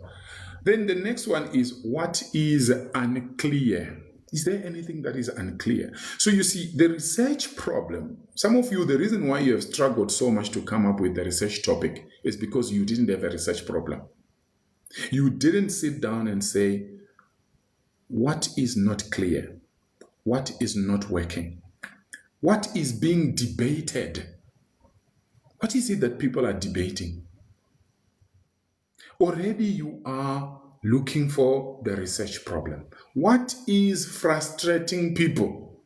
Then the next one is, what is unclear? Is there anything that is unclear? So you see, the research problem, some of you, the reason why you have struggled so much to come up with the research topic is because you didn't have a research problem. You didn't sit down and say, what is not clear? What is not working? What is being debated? What is it that people are debating? Already you are looking for the research problem. What is frustrating people?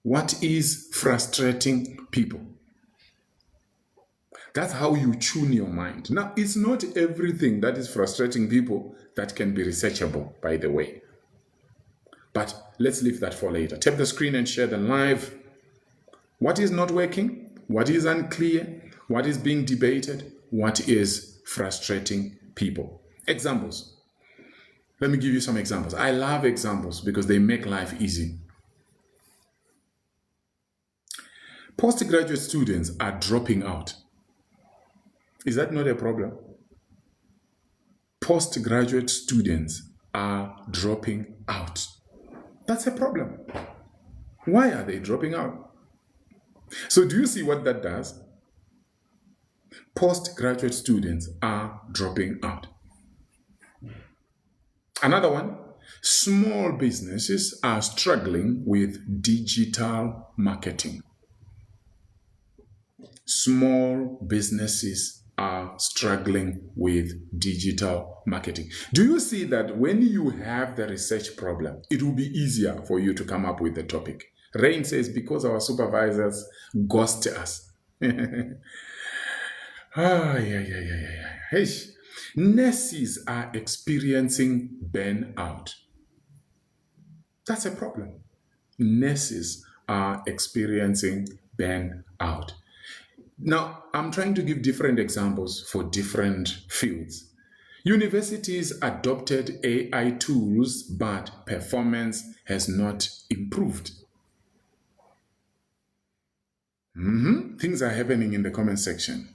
What is frustrating people? That's how you tune your mind. Now, it's not everything that is frustrating people that can be researchable, by the way. But let's leave that for later. Tap the screen and share the live. What is not working? What is unclear? What is being debated? What is frustrating people? Examples. Let me give you some examples. I love examples because they make life easy. Postgraduate students are dropping out. Is that not a problem? Postgraduate students are dropping out. That's a problem. Why are they dropping out? So do you see what that does? Postgraduate students are dropping out. Another one, small businesses are struggling with digital marketing. Small businesses are struggling with digital marketing. Do you see that when you have the research problem, it will be easier for you to come up with the topic? Rain says, because our supervisors ghost us. Hey. Nurses are experiencing burnout. That's a problem. Nurses are experiencing burnout. Now, I'm trying to give different examples for different fields. Universities adopted AI tools, but performance has not improved. Things are happening in the comment section.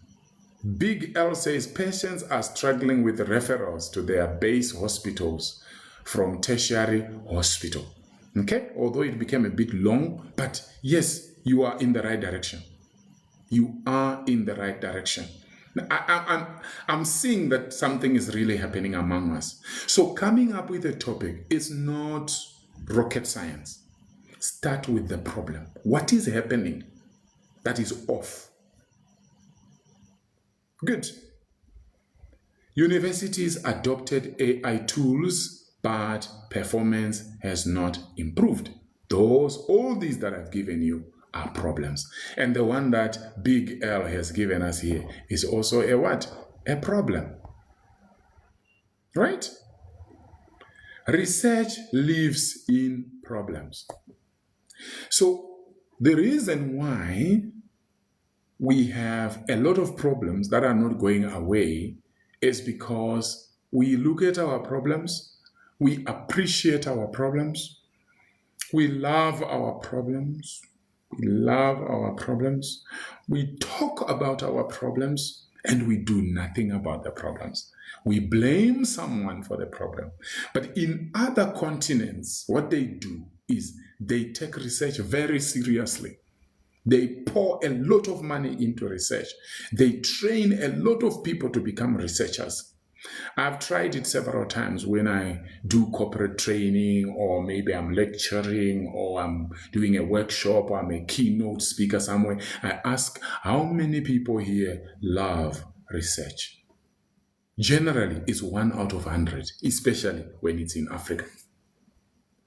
Big L says patients are struggling with referrals to their base hospitals from tertiary hospital. Okay, although it became a bit long, but yes, you are in the right direction. You are in the right direction. I'm seeing that something is really happening among us. So coming up with a topic is not rocket science. Start with the problem. What is happening that is off? Good. Universities adopted AI tools, but performance has not improved. All these that I've given you are problems. And the one that Big L has given us here is also a what? A problem. Right? Research lives in problems. So the reason why we have a lot of problems that are not going away is because we look at our problems, we appreciate our problems, we love our problems, we talk about our problems, and we do nothing about the problems. We blame someone for the problem. But in other continents, what they do is they take research very seriously. They pour a lot of money into research. They train a lot of people to become researchers. I've tried it several times when I do corporate training, or maybe I'm lecturing, or I'm doing a workshop, or I'm a keynote speaker somewhere. I ask, how many people here love research? Generally, it's 1 out of 100, especially when it's in Africa.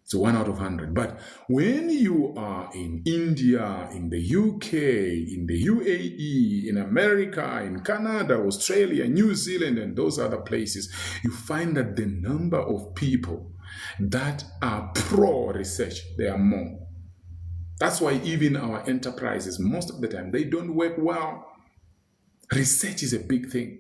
It's 1 out of 100. But when you are in India, in the UK, in the UAE, in America, in Canada, Australia, New Zealand, and those other places, you find that the number of people that are pro-research, they are more. That's why even our enterprises, most of the time, they don't work well. Research is a big thing.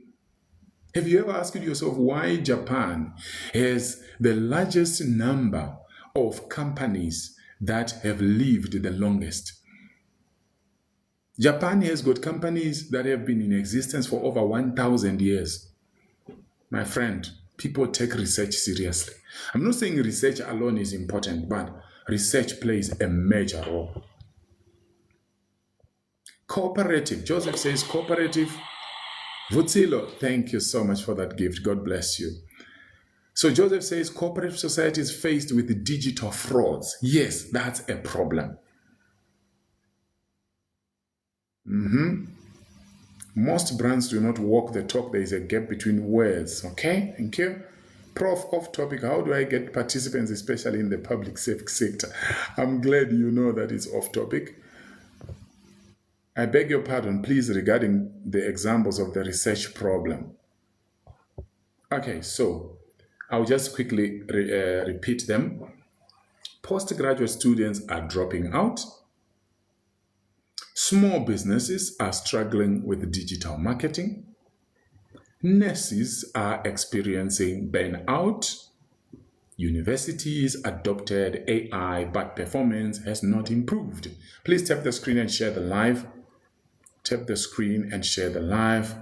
Have you ever asked yourself why Japan has the largest number of companies that have lived the longest? Japan has got companies that have been in existence for over 1,000 years. My friend, people take research seriously. I'm not saying research alone is important, but research plays a major role. Cooperative. Joseph says cooperative. Vutsilo, thank you so much for that gift. God bless you. So Joseph says cooperative society is faced with digital frauds. Yes, that's a problem. Most brands do not walk the talk. There is a gap between words. Okay, thank you. Prof, off topic, how do I get participants, especially in the public sector? I'm glad you know that it's off topic. I beg your pardon, please, regarding the examples of the research problem. Okay, so I'll just quickly repeat them. Postgraduate students are dropping out. Small businesses are struggling with digital marketing. Nurses are experiencing burnout. Universities adopted AI, but performance has not improved. Please tap the screen and share the live. Tap the screen and share the live.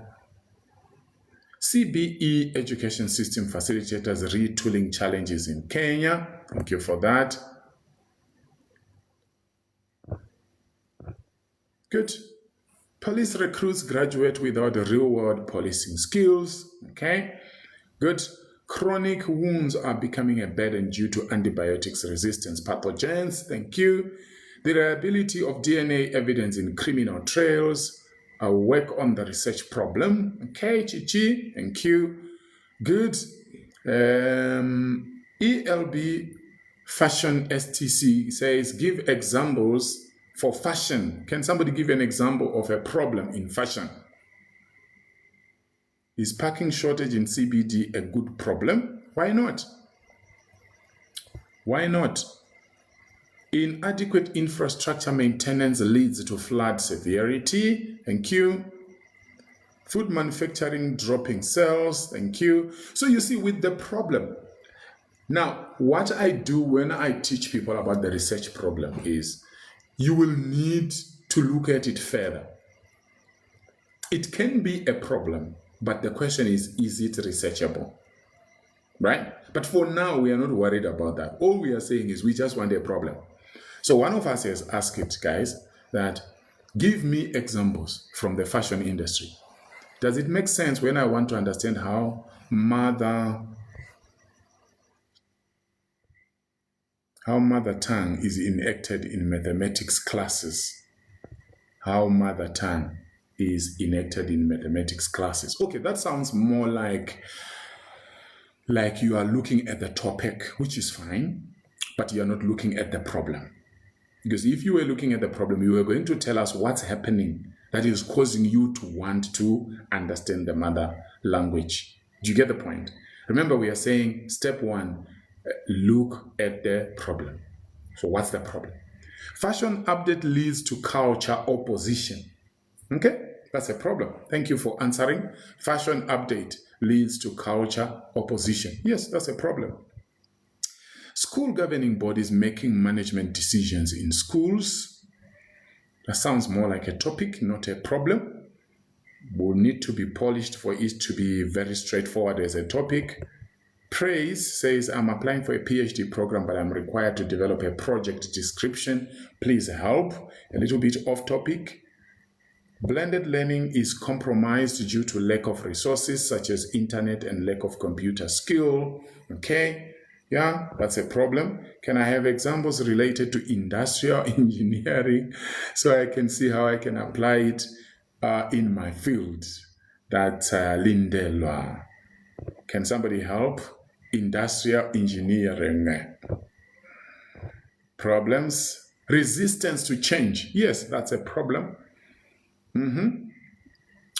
CBE education system facilitators retooling challenges in Kenya. Thank you for that. Good. Police recruits graduate without real-world policing skills. Okay. Good. Chronic wounds are becoming a burden due to antibiotics resistance pathogens. Thank you. The reliability of DNA evidence in criminal trails. Work on the research problem. Okay, Chichi. Thank you. Good. ELB Fashion STC says, give examples for fashion. Can somebody give an example of a problem in fashion? Is parking shortage in CBD a good problem? Why not? Why not? Inadequate infrastructure maintenance leads to flood severity. Thank you. Food manufacturing dropping sales. Thank you. So you see, with the problem. Now, what I do when I teach people about the research problem is you will need to look at it further. It can be a problem, but the question is it researchable? Right? But for now, we are not worried about that. All we are saying is we just want a problem. So one of us has asked it, guys, that give me examples from the fashion industry. Does it make sense when I want to understand how mother tongue is enacted in mathematics classes? How mother tongue is enacted in mathematics classes. Okay, that sounds more like you are looking at the topic, which is fine, but you are not looking at the problem. Because if you were looking at the problem, you were going to tell us what's happening that is causing you to want to understand the mother language. Do you get the point? Remember, we are saying step one, look at the problem. So what's the problem? Fashion update leads to culture opposition. Okay, that's a problem. Thank you for answering. Fashion update leads to culture opposition. Yes, that's a problem. School governing bodies making management decisions in schools. That sounds more like a topic, not a problem. Will need to be polished for it to be very straightforward as a topic. Praise says, I'm applying for a PhD program, but I'm required to develop a project description. Please help. A little bit off topic. Blended learning is compromised due to lack of resources such as internet and lack of computer skill. Okay. Yeah, that's a problem. Can I have examples related to industrial engineering so I can see how I can apply it in my field? That's Lindelwa. Can somebody help? Industrial engineering. Problems. Resistance to change. Yes, that's a problem.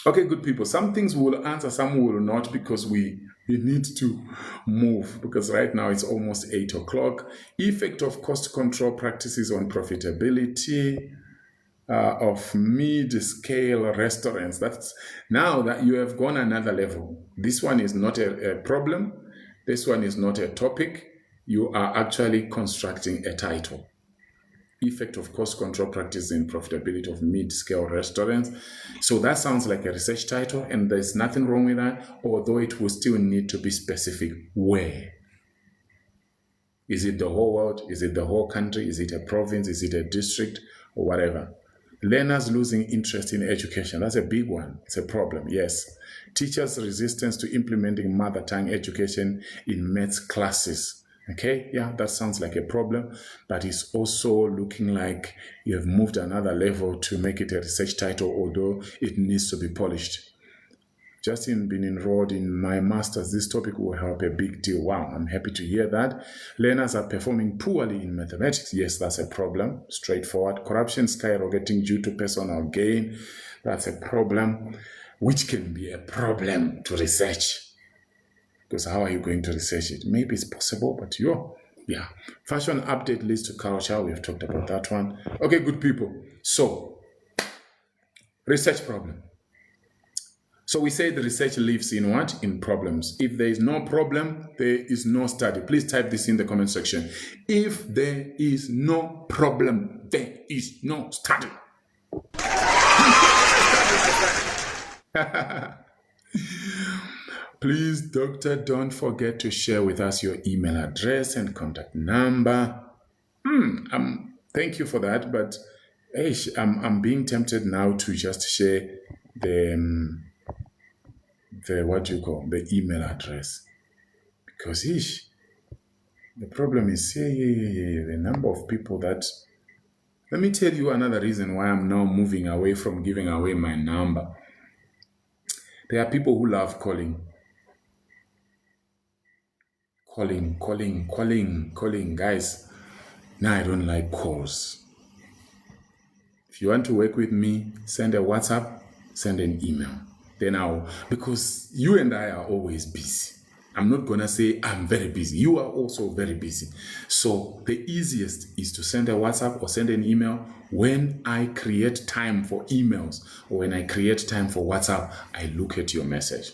Okay, good people. Some things we will answer, some will not, because we need to move, because right now it's almost 8 o'clock. Effect of cost control practices on profitability of mid-scale restaurants. That's now that you have gone another level. This one is not a problem. This one is not a topic. You are actually constructing a title. Effect of cost control practices and profitability of mid-scale restaurants. So that sounds like a research title, and there's nothing wrong with that, although it will still need to be specific. Where? Is it the whole world? Is it the whole country? Is it a province? Is it a district? Or whatever. Learners losing interest in education. That's a big one. It's a problem, yes. Teachers' resistance to implementing mother tongue education in maths classes. Okay, yeah, that sounds like a problem, but it's also looking like you have moved another level to make it a research title, although it needs to be polished. Just in being enrolled in my master's, this topic will help a big deal. Wow, I'm happy to hear that. Learners are performing poorly in mathematics. Yes, that's a problem. Straightforward. Corruption skyrocketing due to personal gain. That's a problem, which can be a problem to research. Because how are you going to research it? Maybe it's possible, but yeah. Fashion update leads to culture. We've talked about that one. Okay, good people. So, research problem. So we say the research lives in what? In problems. If there is no problem, there is no study. Please type this in the comment section. If there is no problem, there is no study. Please, doctor, don't forget to share with us your email address and contact number. Thank you for that, but I'm being tempted now to just share the the email address, because the problem is the number of people that. Let me tell you another reason why I'm now moving away from giving away my number. There are people who love calling, guys. Now I don't like calls. If you want to work with me, send a WhatsApp, send an email. Then because you and I are always busy. I'm not going to say I'm very busy. You are also very busy. So the easiest is to send a WhatsApp or send an email. When I create time for emails or when I create time for WhatsApp, I look at your message.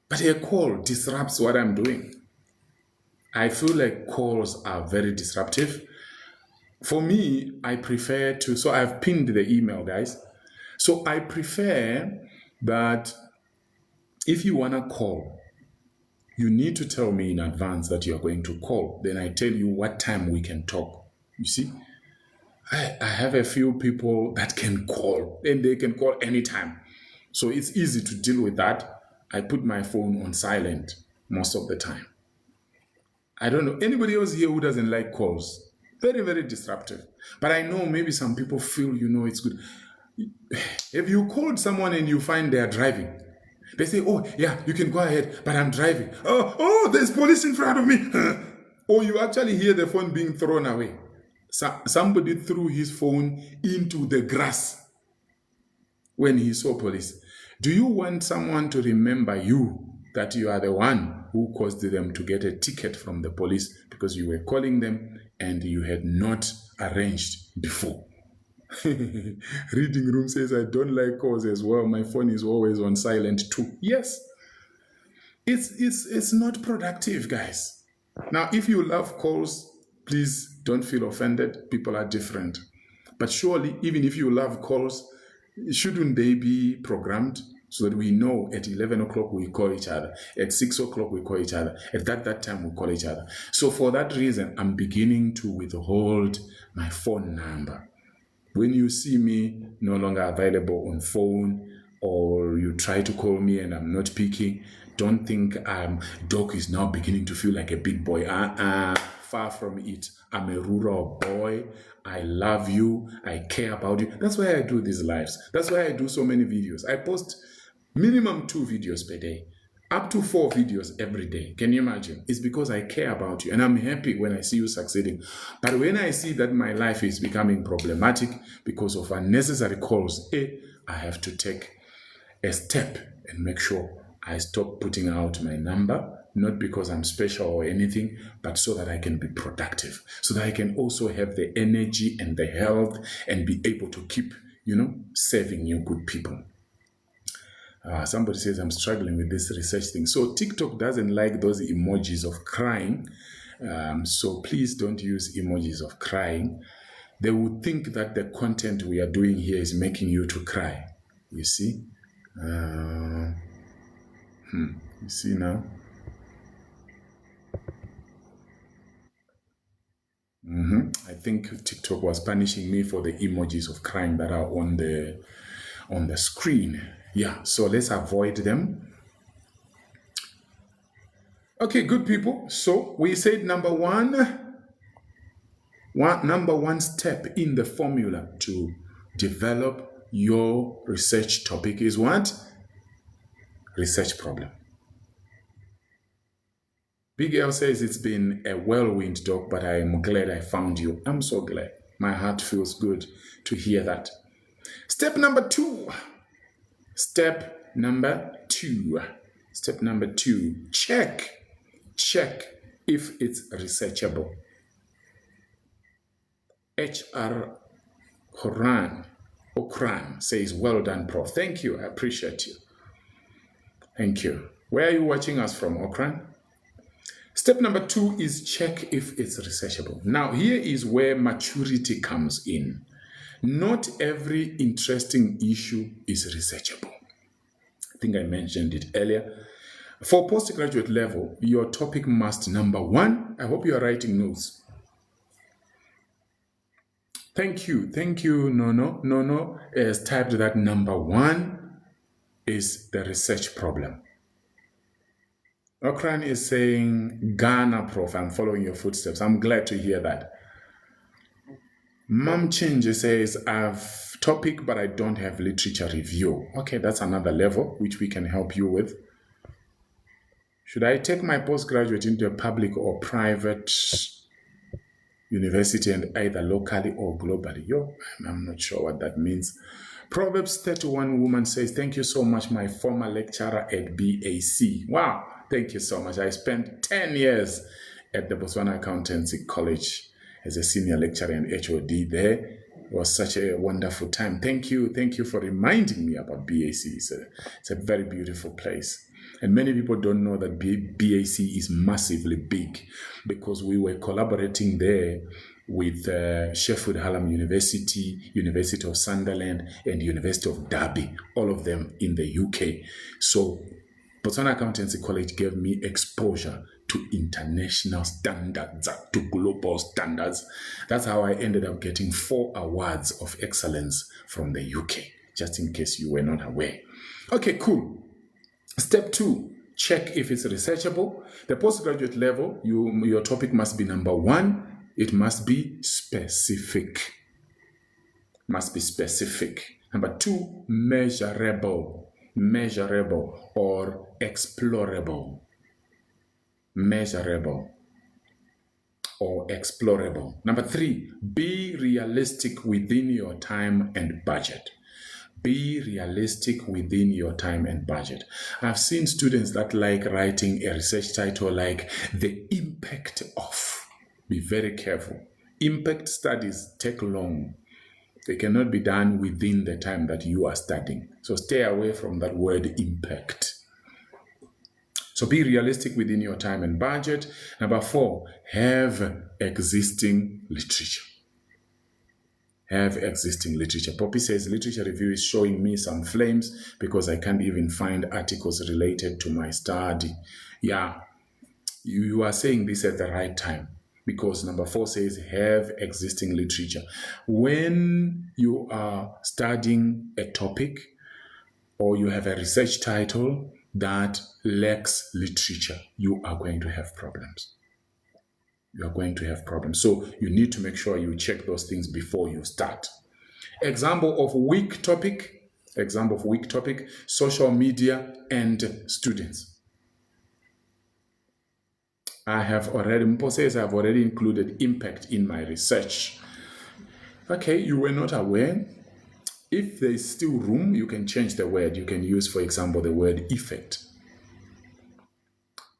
But a call disrupts what I'm doing. I feel like calls are very disruptive. For me, I prefer to, so I've pinned the email, guys. So I prefer that if you want to call, you need to tell me in advance that you're going to call. Then I tell you what time we can talk. You see, I have a few people that can call, and they can call anytime. So it's easy to deal with that. I put my phone on silent most of the time. I don't know anybody else here who doesn't like calls. Very, very disruptive. But I know maybe some people feel, it's good. If you called someone and you find they are driving, they say, oh, yeah, you can go ahead, but I'm driving. Oh, there's police in front of me. Or you actually hear the phone being thrown away. Somebody threw his phone into the grass when he saw police. Do you want someone to remember you, that you are the one who caused them to get a ticket from the police because you were calling them and you had not arranged before? Reading Room says, I don't like calls as well. My phone is always on silent too. Yes. It's not productive, guys. Now, if you love calls, please don't feel offended. People are different. But surely, even if you love calls, shouldn't they be programmed so that we know at 11 o'clock we call each other, at 6 o'clock we call each other, at that time we call each other? So for that reason, I'm beginning to withhold my phone number. When you see me no longer available on phone, or you try to call me and I'm not picking, don't think Doc is now beginning to feel like a big boy. Far from it. I'm a rural boy. I love you. I care about you. That's why I do these lives. That's why I do so many videos. I post minimum 2 videos per day, up to 4 videos every day. Can you imagine? It's because I care about you, and I'm happy when I see you succeeding. But when I see that my life is becoming problematic because of unnecessary calls, I have to take a step and make sure I stop putting out my number, not because I'm special or anything, but so that I can be productive, so that I can also have the energy and the health and be able to keep, serving you good people. Somebody says, I'm struggling with this research thing. So TikTok doesn't like those emojis of crying. So please don't use emojis of crying. They would think that the content we are doing here is making you to cry. You see? You see now? I think TikTok was punishing me for the emojis of crying that are on the screen. Yeah, so let's avoid them. Okay, good people. So we said number one step in the formula to develop your research topic is what? Research problem. Big L says it's been a whirlwind, Doc, but I am glad I found you. I'm so glad. My heart feels good to hear that. Step number 2. Step number two, check if it's researchable. HR Okran says, well done, Prof. Thank you. I appreciate you. Thank you. Where are you watching us from, Okran? Step number 2 is check if it's researchable. Now, here is where maturity comes in. Not every interesting issue is researchable. I think I mentioned it earlier. For postgraduate level, your topic must, number one, I hope you are writing notes. Thank you. Nono has typed that number one is the research problem. Okran is saying, Ghana, Prof. I'm following your footsteps. I'm glad to hear that. Mom Change says, I've topic, but I don't have literature review. Okay, that's another level which we can help you with. Should I take my postgraduate into a public or private university and either locally or globally? I'm not sure what that means. Proverbs 31 woman says, thank you so much, my former lecturer at BAC. Wow, thank you so much. I spent 10 years at the Botswana Accountancy College as a senior lecturer and HOD there. It was such a wonderful time. Thank you for reminding me about BAC. It's a very beautiful place. And many people don't know that BAC is massively big because we were collaborating there with Sheffield Hallam University, University of Sunderland, and University of Derby, all of them in the UK. So Botswana Accountancy College gave me exposure to international standards, to global standards. That's how I ended up getting 4 awards of excellence from the UK, just in case you were not aware. Okay, cool. Step 2, check if it's researchable. The postgraduate level, your topic must be number 1. It must be specific. Must be specific. Number 2, measurable. Measurable or explorable. Measurable or explorable. Number 3, be realistic within your time and budget. Be realistic within your time and budget. I've seen students that like writing a research title like The Impact of. Be very careful. Impact studies take long. They cannot be done within the time that you are studying. So stay away from that word impact. So be realistic within your time and budget. Number 4, have existing literature. Have existing literature. Poppy says literature review is showing me some flames because I can't even find articles related to my study. Yeah, you are saying this at the right time because number 4 says have existing literature. When you are studying a topic or you have a research title that lacks literature, you are going to have problems. You are going to have problems. So you need to make sure you check those things before you start. Example of weak topic, social media and students. Mpo says I've already included impact in my research. Okay, you were not aware. If there is still room, you can change the word. You can use, for example, the word effect.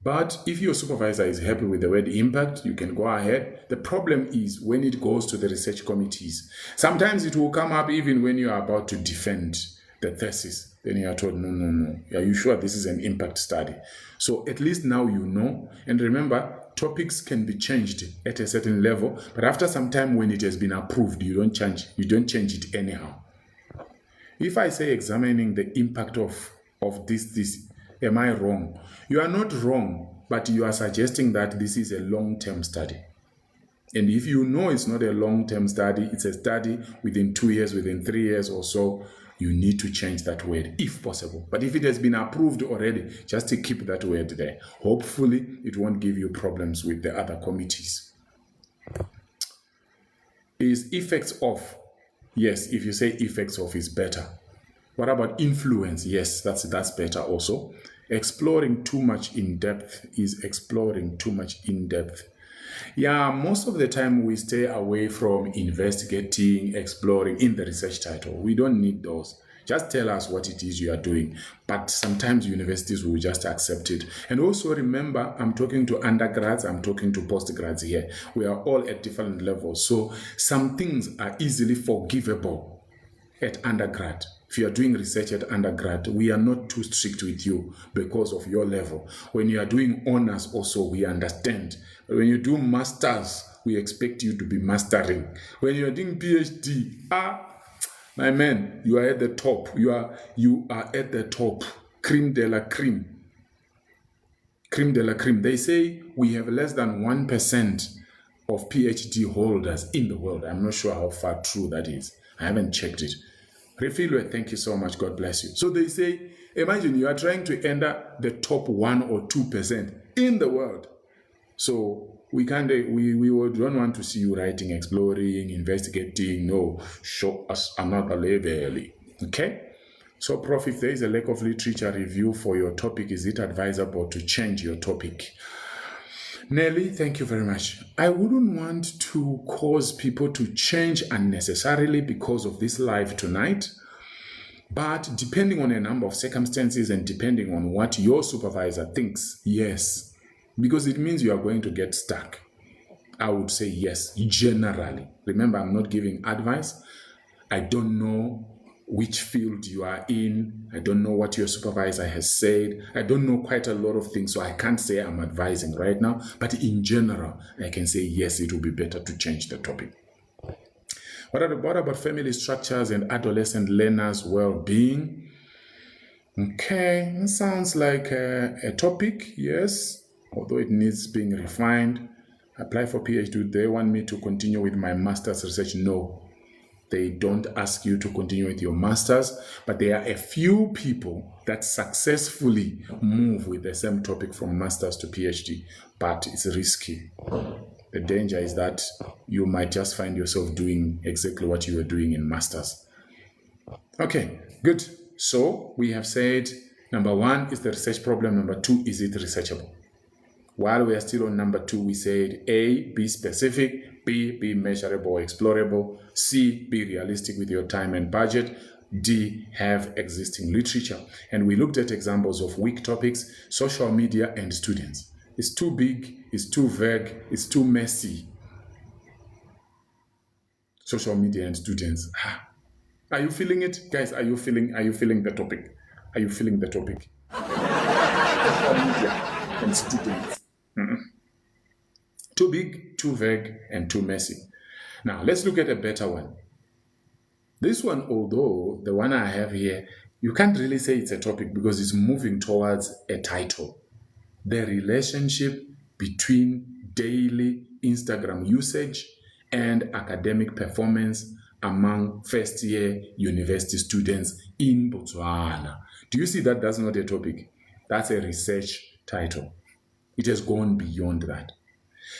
But if your supervisor is happy with the word impact, you can go ahead. The problem is when it goes to the research committees. Sometimes it will come up even when you are about to defend the thesis. Then you are told, no. Are you sure this is an impact study? So at least now you know. And remember, topics can be changed at a certain level. But after some time when it has been approved, you don't change it anyhow. If I say examining the impact of this, am I wrong? You are not wrong, but you are suggesting that this is a long-term study. And if you know it's not a long-term study, it's a study within 2 years, within 3 years or so, you need to change that word if possible. But if it has been approved already, just to keep that word there. Hopefully, it won't give you problems with the other committees. Is effects of? Yes, if you say effects of is better. What about influence? Yes, that's better also. Exploring too much in depth is exploring too much in depth. Yeah, most of the time we stay away from investigating, exploring in the research title. We don't need those. Just tell us what it is you are doing. But sometimes universities will just accept it. And also remember, I'm talking to undergrads, I'm talking to postgrads here. We are all at different levels. So some things are easily forgivable at undergrad. If you are doing research at undergrad, we are not too strict with you because of your level. When you are doing honors also, we understand. But when you do masters, we expect you to be mastering. When you are doing PhD, my man, you are at the top. You are at the top. Cream de la cream. Creme de la creme. They say we have less than 1% of PhD holders in the world. I'm not sure how far true that is. I haven't checked it. Refilwe, thank you so much. God bless you. So they say, imagine you are trying to enter the top 1 or 2% in the world. So we don't want to see you writing, exploring, investigating. No, show us another level. Okay? So, Prof, if there is a lack of literature review for your topic, is it advisable to change your topic? Nelly, thank you very much. I wouldn't want to cause people to change unnecessarily because of this live tonight. But depending on a number of circumstances and depending on what your supervisor thinks, yes. Because it means you are going to get stuck. I would say yes, generally. Remember, I'm not giving advice. I don't know which field you are in. I don't know what your supervisor has said. I don't know quite a lot of things, so I can't say I'm advising right now. But in general, I can say yes, it will be better to change the topic. What about family structures and adolescent learners' well-being? Okay, it sounds like a topic, yes, although it needs being refined. Apply for PhD. They want me to continue with my master's research? No. They don't ask you to continue with your master's, but there are a few people that successfully move with the same topic from master's to PhD, but it's risky. The danger is that you might just find yourself doing exactly what you were doing in master's. Okay, good. So we have said, number 1 is the research problem. Number 2, is it researchable? While we are still on number 2, we said A, be specific. B, be measurable or explorable. C, be realistic with your time and budget. D, have existing literature. And we looked at examples of weak topics, social media and students. It's too big, it's too vague, it's too messy. Social media and students. Are you feeling it? Guys, are you feeling the topic? Are you feeling the topic? Social media and students. Too big, too vague, and too messy. Now, let's look at a better one. This one, although the one I have here, you can't really say it's a topic because it's moving towards a title. The relationship between daily Instagram usage and academic performance among first-year university students in Botswana. Do you see that that's not a topic? That's a research title. It has gone beyond that.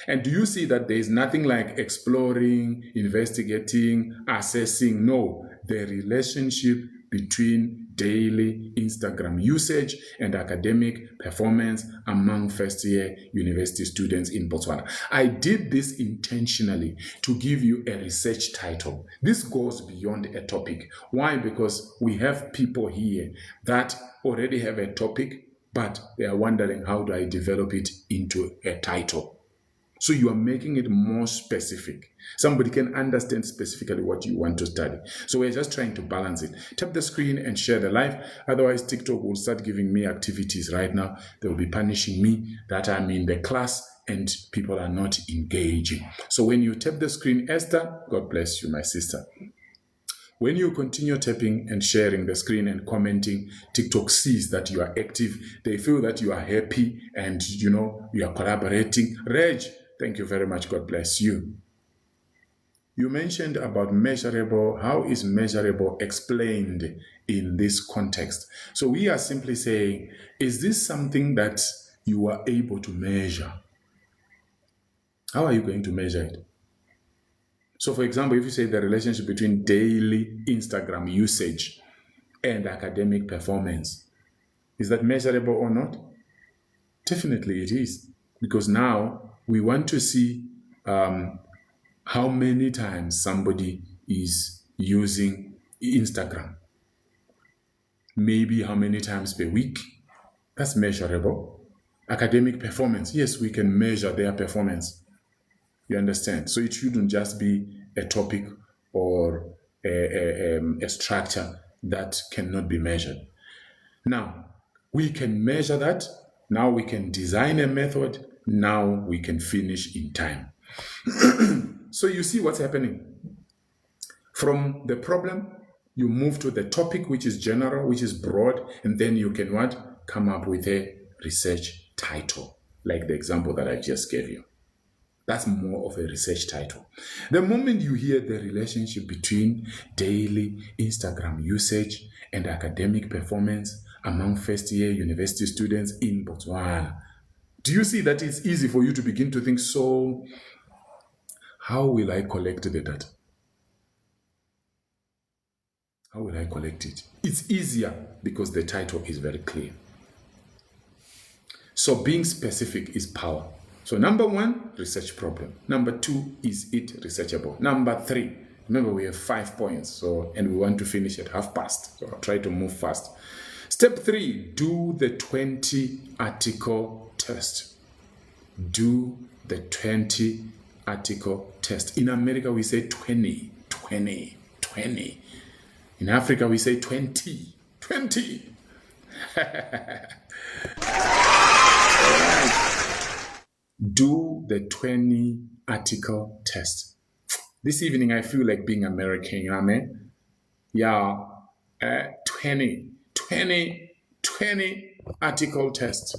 And do you see that there is nothing like exploring, investigating, assessing? No, the relationship between daily Instagram usage and academic performance among first-year university students in Botswana. I did this intentionally to give you a research title. This goes beyond a topic. Why? Because we have people here that already have a topic, but they are wondering, how do I develop it into a title? So you are making it more specific. Somebody can understand specifically what you want to study. So we're just trying to balance it. Tap the screen and share the live. Otherwise, TikTok will start giving me activities right now. They will be punishing me that I'm in the class and people are not engaging. So when you tap the screen, Esther, God bless you, my sister. When you continue tapping and sharing the screen and commenting, TikTok sees that you are active. They feel that you are happy and, you are collaborating. Reg, thank you very much. God bless you. You mentioned about measurable. How is measurable explained in this context? So we are simply saying, is this something that you are able to measure? How are you going to measure it? So for example, if you say the relationship between daily Instagram usage and academic performance, is that measurable or not? Definitely it is, because now we want to see how many times somebody is using Instagram. Maybe how many times per week. That's measurable. Academic performance, yes, we can measure their performance. You understand? So it shouldn't just be a topic or a structure that cannot be measured. Now, we can measure that. Now we can design a method. Now we can finish in time. So you see what's happening. From the problem, you move to the topic, which is general, which is broad, and then you can what? Come up with a research title, like the example that I just gave you. That's more of a research title. The moment you hear the relationship between daily Instagram usage and academic performance among first-year university students in Botswana, do you see that it's easy for you to begin to think, so how will I collect the data? How will I collect it? It's easier because the title is very clear. So being specific is power. So number one, research problem. Number two, is it researchable? Number three, remember we have 5 points, and we want to finish at past. So I'll try to move fast. Step 3, do the 20 article test. Do the 20 article test. In America, we say 20. In Africa, we say 20. Do the 20 article test. This evening, I feel like being American, you know what I mean? Yeah, 20 article test.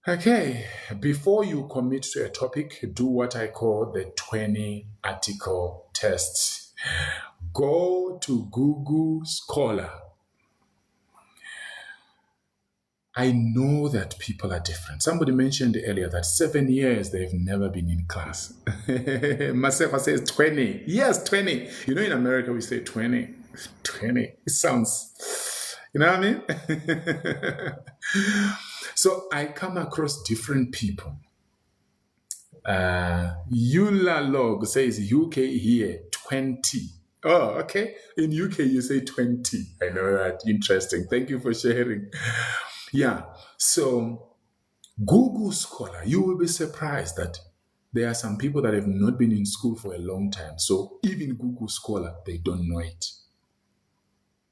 Okay, before you commit to a topic, do what I call the 20 article test. Go to Google Scholar. I know that people are different. Somebody mentioned earlier that 7 years they've never been in class. Masefa says 20. Yes, 20. You know, in America we say 20. 20. It sounds, you know what I mean? So I come across different people. Eula Log says UK here, 20. Oh, okay. In UK you say 20. I know that. Interesting. Thank you for sharing. Yeah, so Google Scholar, you will be surprised that there are some people that have not been in school for a long time. So even Google Scholar, they don't know it.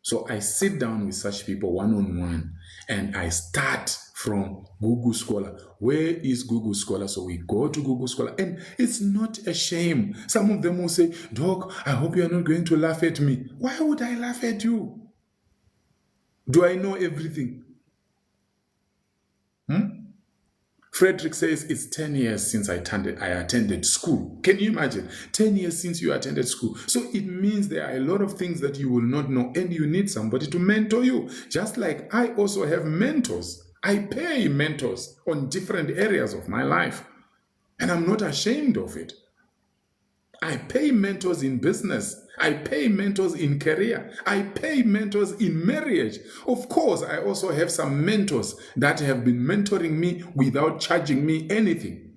So I sit down with such people one-on-one and I start from Google Scholar. Where is Google Scholar? So we go to Google Scholar and it's not a shame. Some of them will say, Doc, I hope you're not going to laugh at me. Why would I laugh at you? Do I know everything? Frederick says it's 10 years since I attended school. Can you imagine? 10 years since you attended school. So it means there are a lot of things that you will not know and you need somebody to mentor you. Just like I also have mentors. I pay mentors on different areas of my life. And I'm not ashamed of it. I pay mentors in business. I pay mentors in career. I pay mentors in marriage. Of course, I also have some mentors that have been mentoring me without charging me anything.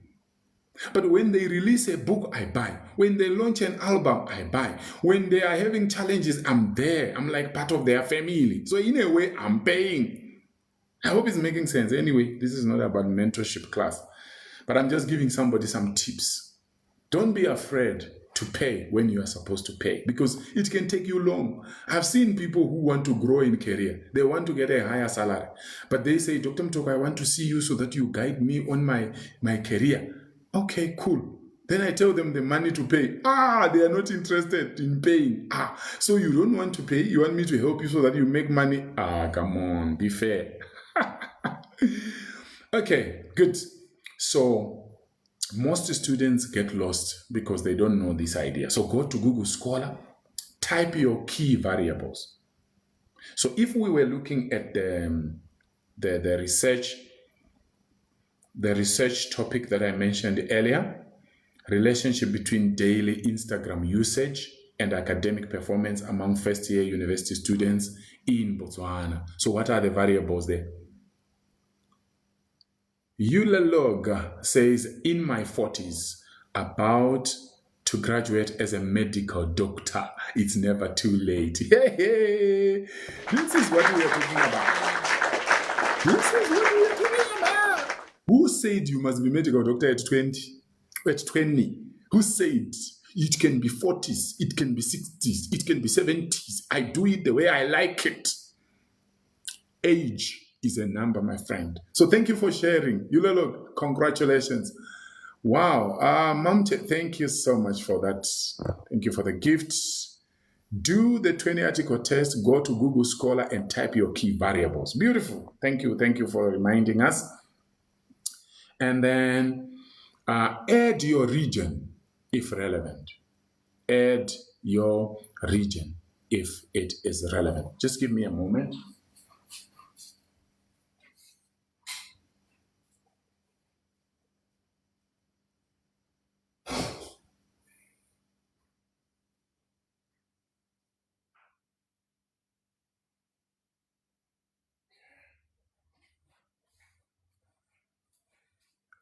But when they release a book, I buy. When they launch an album, I buy. When they are having challenges, I'm there. I'm like part of their family. So in a way, I'm paying. I hope it's making sense. Anyway, this is not about mentorship class, but I'm just giving somebody some tips. Don't be afraid to pay when you are supposed to pay because it can take you long. I've seen people who want to grow in career. They want to get a higher salary. But they say, Dr. Mutoko, I want to see you so that you guide me on my career. Okay, cool. Then I tell them the money to pay. They are not interested in paying. So you don't want to pay? You want me to help you so that you make money? Come on, be fair. Okay, good. So most students get lost because they don't know this idea. So go to Google Scholar, type your key variables. So if we were looking at the research topic that I mentioned earlier, relationship between daily Instagram usage and academic performance among first-year university students in Botswana. So what are the variables there? Eula Log says, in my 40s, about to graduate as a medical doctor. It's never too late. Hey. This is what we are talking about. Who said you must be medical doctor at 20? At 20? Who said it can be 40s, it can be 60s, it can be 70s? I do it the way I like it. Age is a number, my friend. So thank you for sharing. Yulelo, congratulations. Wow. Mamte, thank you so much for that. Thank you for the gifts. Do the 20 article test, go to Google Scholar and type your key variables. Beautiful. Thank you for reminding us. And then add your region if relevant. Add your region if it is relevant. Just give me a moment.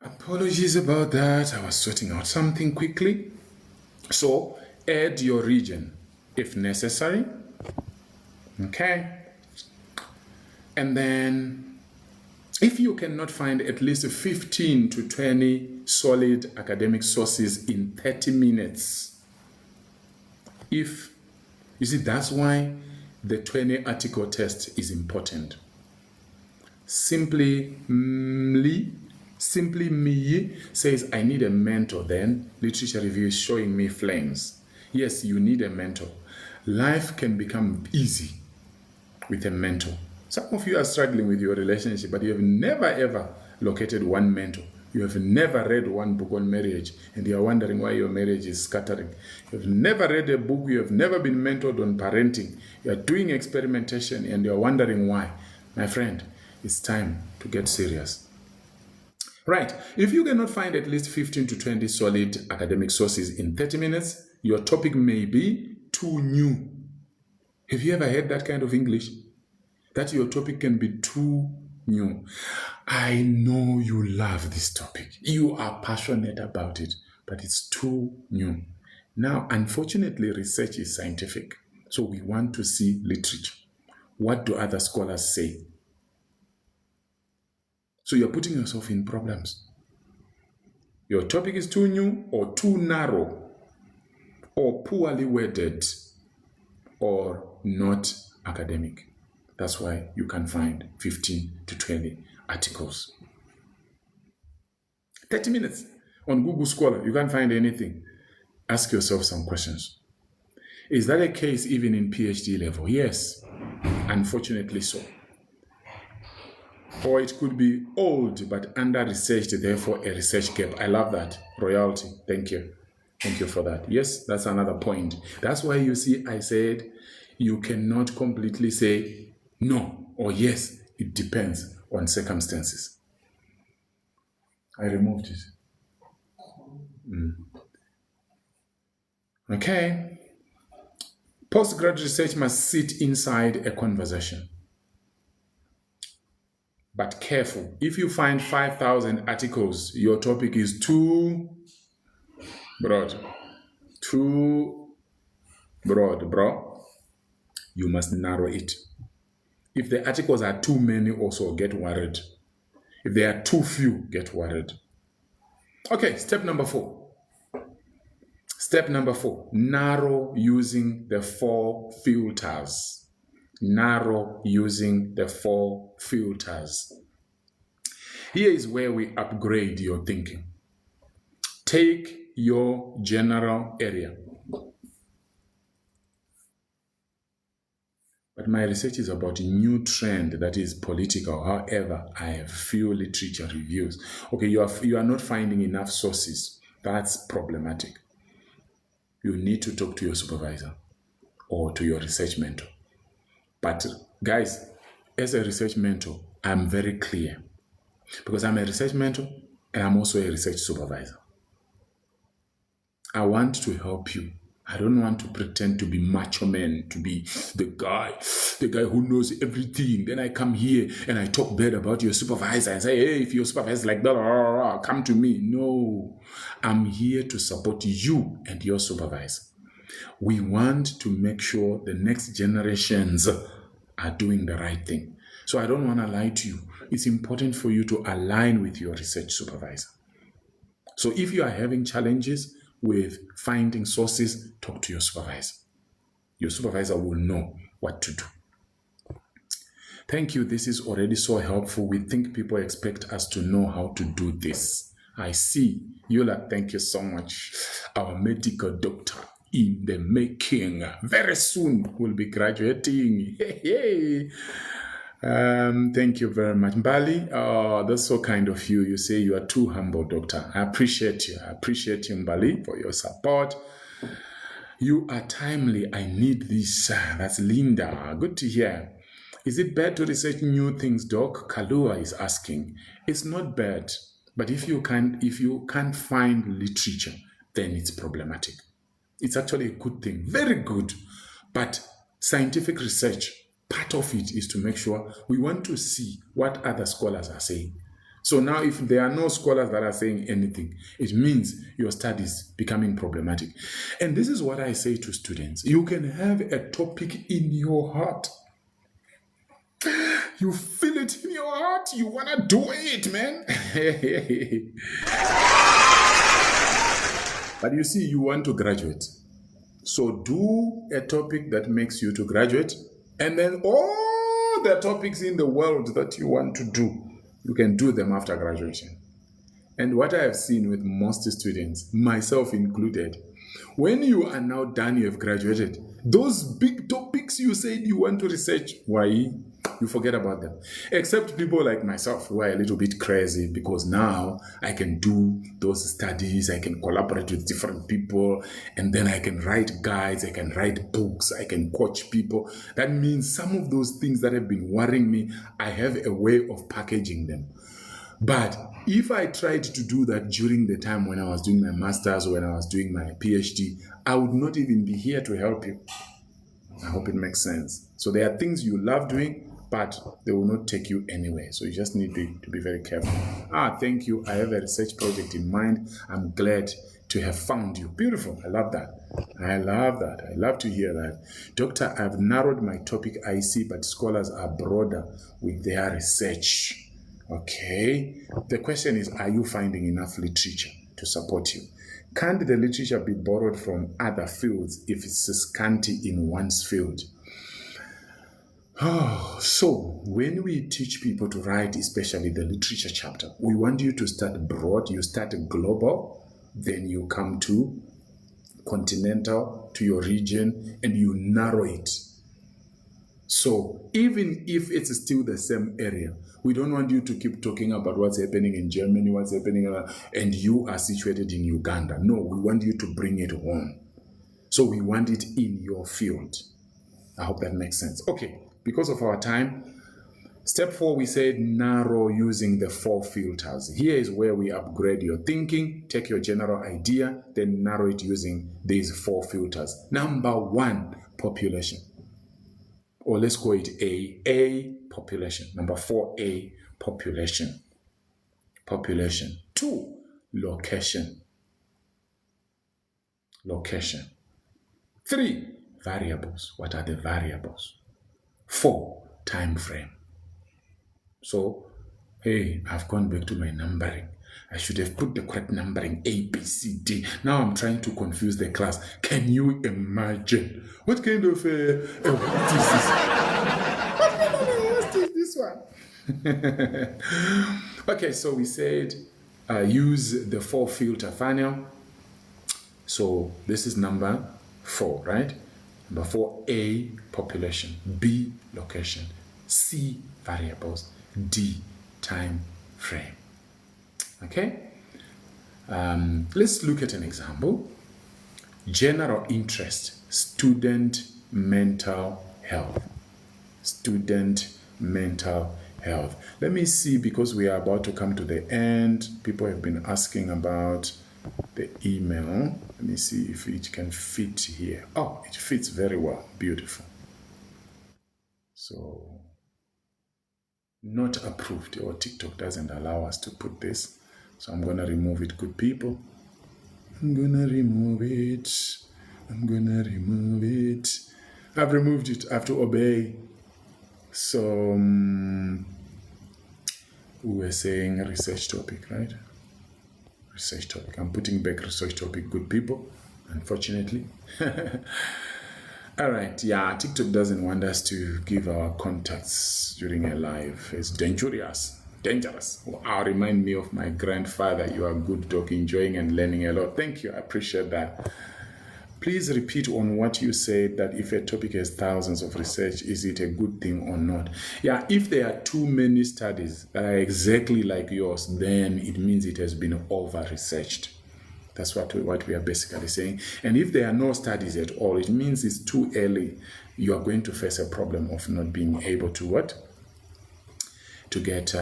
Apologies about that. I was sorting out something quickly. So add your region if necessary. Okay. And then if you cannot find at least 15 to 20 solid academic sources in 30 minutes, you see, that's why the 20 article test is important. Simply me says, I need a mentor. Then literature review is showing me flames. Yes, you need a mentor. Life can become easy with a mentor. Some of you are struggling with your relationship, but you have never ever located one mentor. You have never read one book on marriage, and you are wondering why your marriage is scattering. You have never read a book, you have never been mentored on parenting. You are doing experimentation, and you are wondering why. My friend, it's time to get serious. Right, if you cannot find at least 15 to 20 solid academic sources in 30 minutes, your topic may be too new. Have you ever heard that kind of English? That your topic can be too new. I know you love this topic. You are passionate about it, but it's too new. Now, unfortunately, research is scientific. So we want to see literature. What do other scholars say? So you're putting yourself in problems. Your topic is too new or too narrow or poorly worded or not academic. That's why you can find 15 to 20 articles. 30 minutes on Google Scholar, you can't find anything. Ask yourself some questions. Is that a case even in PhD level? Yes, unfortunately so. Or it could be old but under-researched, therefore a research gap. I love that. Royalty. Thank you. Thank you for that. Yes, that's another point. That's why you see I said you cannot completely say no or yes. It depends on circumstances. I removed it. Okay. Postgraduate research must sit inside a conversation. But careful, if you find 5,000 articles, your topic is too broad. Too broad, bro. You must narrow it. If the articles are too many, also get worried. If they are too few, get worried. Okay, step number 4. Step number 4, narrow using the 4 filters. Narrow using the 4 filters. Here is where we upgrade your thinking. Take your general area. But my research is about a new trend that is political. However, I have few literature reviews. Okay, you are not finding enough sources. That's problematic. You need to talk to your supervisor or to your research mentor. But guys, as a research mentor, I'm very clear because I'm a research mentor and I'm also a research supervisor. I want to help you. I don't want to pretend to be macho man, to be the guy who knows everything. Then I come here and I talk bad about your supervisor and say, hey, if your supervisor is like that, come to me. No, I'm here to support you and your supervisor. We want to make sure the next generations are doing the right thing. So I don't want to lie to you. It's important for you to align with your research supervisor. So if you are having challenges with finding sources, talk to your supervisor. Your supervisor will know what to do. Thank you. This is already so helpful. We think people expect us to know how to do this. I see. Yola, thank you so much. Our medical doctor. in the making. Very soon we'll be graduating. Thank you very much. Mbali, that's so kind of you. You say you are too humble, doctor. I appreciate you. I appreciate you, Mbali, for your support. You are timely. I need this. That's Linda. Good to hear. Is it bad to research new things, Doc? Kalua is asking. It's not bad, but if you can't find literature, then it's problematic. It's actually a good thing, very good. But scientific research, part of it is to make sure we want to see what other scholars are saying. So now if there are no scholars that are saying anything, it means your study is becoming problematic. And this is what I say to students. You can have a topic in your heart. You feel it in your heart. You want to do it, man. But you see, you want to graduate. So do a topic that makes you to graduate. And then all the topics in the world that you want to do, you can do them after graduation. And what I have seen with most students, myself included, when you are now done, you have graduated, those big topics you said you want to research, why? You forget about them. Except people like myself who are a little bit crazy, because now I can do those studies, I can collaborate with different people, and then I can write guides, I can write books, I can coach people. That means some of those things that have been worrying me, I have a way of packaging them. But if I tried to do that during the time when I was doing my master's, when I was doing my PhD, I would not even be here to help you. I hope it makes sense. So there are things you love doing, but they will not take you anywhere. So you just need to be very careful. Thank you. I have a research project in mind. I'm glad to have found you. Beautiful. I love that. I love that. I love to hear that. Doctor, I've narrowed my topic I see, but scholars are broader with their research. Okay. The question is, are you finding enough literature to support you? Can't the literature be borrowed from other fields if it's scanty in one's field? So when we teach people to write, especially the literature chapter, we want you to start broad. You start global, then you come to continental, to your region, and you narrow it. So even if it's still the same area, we don't want you to keep talking about what's happening in Germany, what's happening, and you are situated in Uganda. No, we want you to bring it home. So we want it in your field. I hope that makes sense. Okay, because of our time, step 4, we said narrow using the 4 filters. Here is where we upgrade your thinking, take your general idea, then narrow it using these 4 filters. Number 1, population. Or let's call it A, population. Number 4A, population. Population. 2, location. Location. 3, variables. What are the variables? 4, time frame. So, hey, I've gone back to my numbering. I should have put the correct numbering, A, B, C, D. Now I'm trying to confuse the class. Can you imagine? What kind of, what is this? What is this one? Okay, so we said use the 4 filter funnel. So this is number 4, right? Number 4, A, population. B, location. C, variables. D, time frame. Okay? Let's look at an example. General interest, student mental health. Student mental health. Let me see, because we are about to come to the end. People have been asking about the email. Let me see if it can fit here. Oh, it fits very well. Beautiful. So, not approved, or TikTok doesn't allow us to put this. So I'm going to remove it, good people. I'm going to remove it. I'm going to remove it. I've removed it. I have to obey. So, we were saying research topic, right? Research topic. I'm putting back research topic, good people, unfortunately. All right, yeah, TikTok doesn't want us to give our contacts during a live. It's dangerous. Dangerous. Wow, remind me of my grandfather. You are good, Doc, enjoying and learning a lot. Thank you. I appreciate that. Please repeat on what you said, that if a topic has thousands of research, is it a good thing or not? Yeah, if there are too many studies that are exactly like yours, then it means it has been over-researched. That's what we are basically saying. And if there are no studies at all, it means it's too early. You are going to face a problem of not being able to what? To get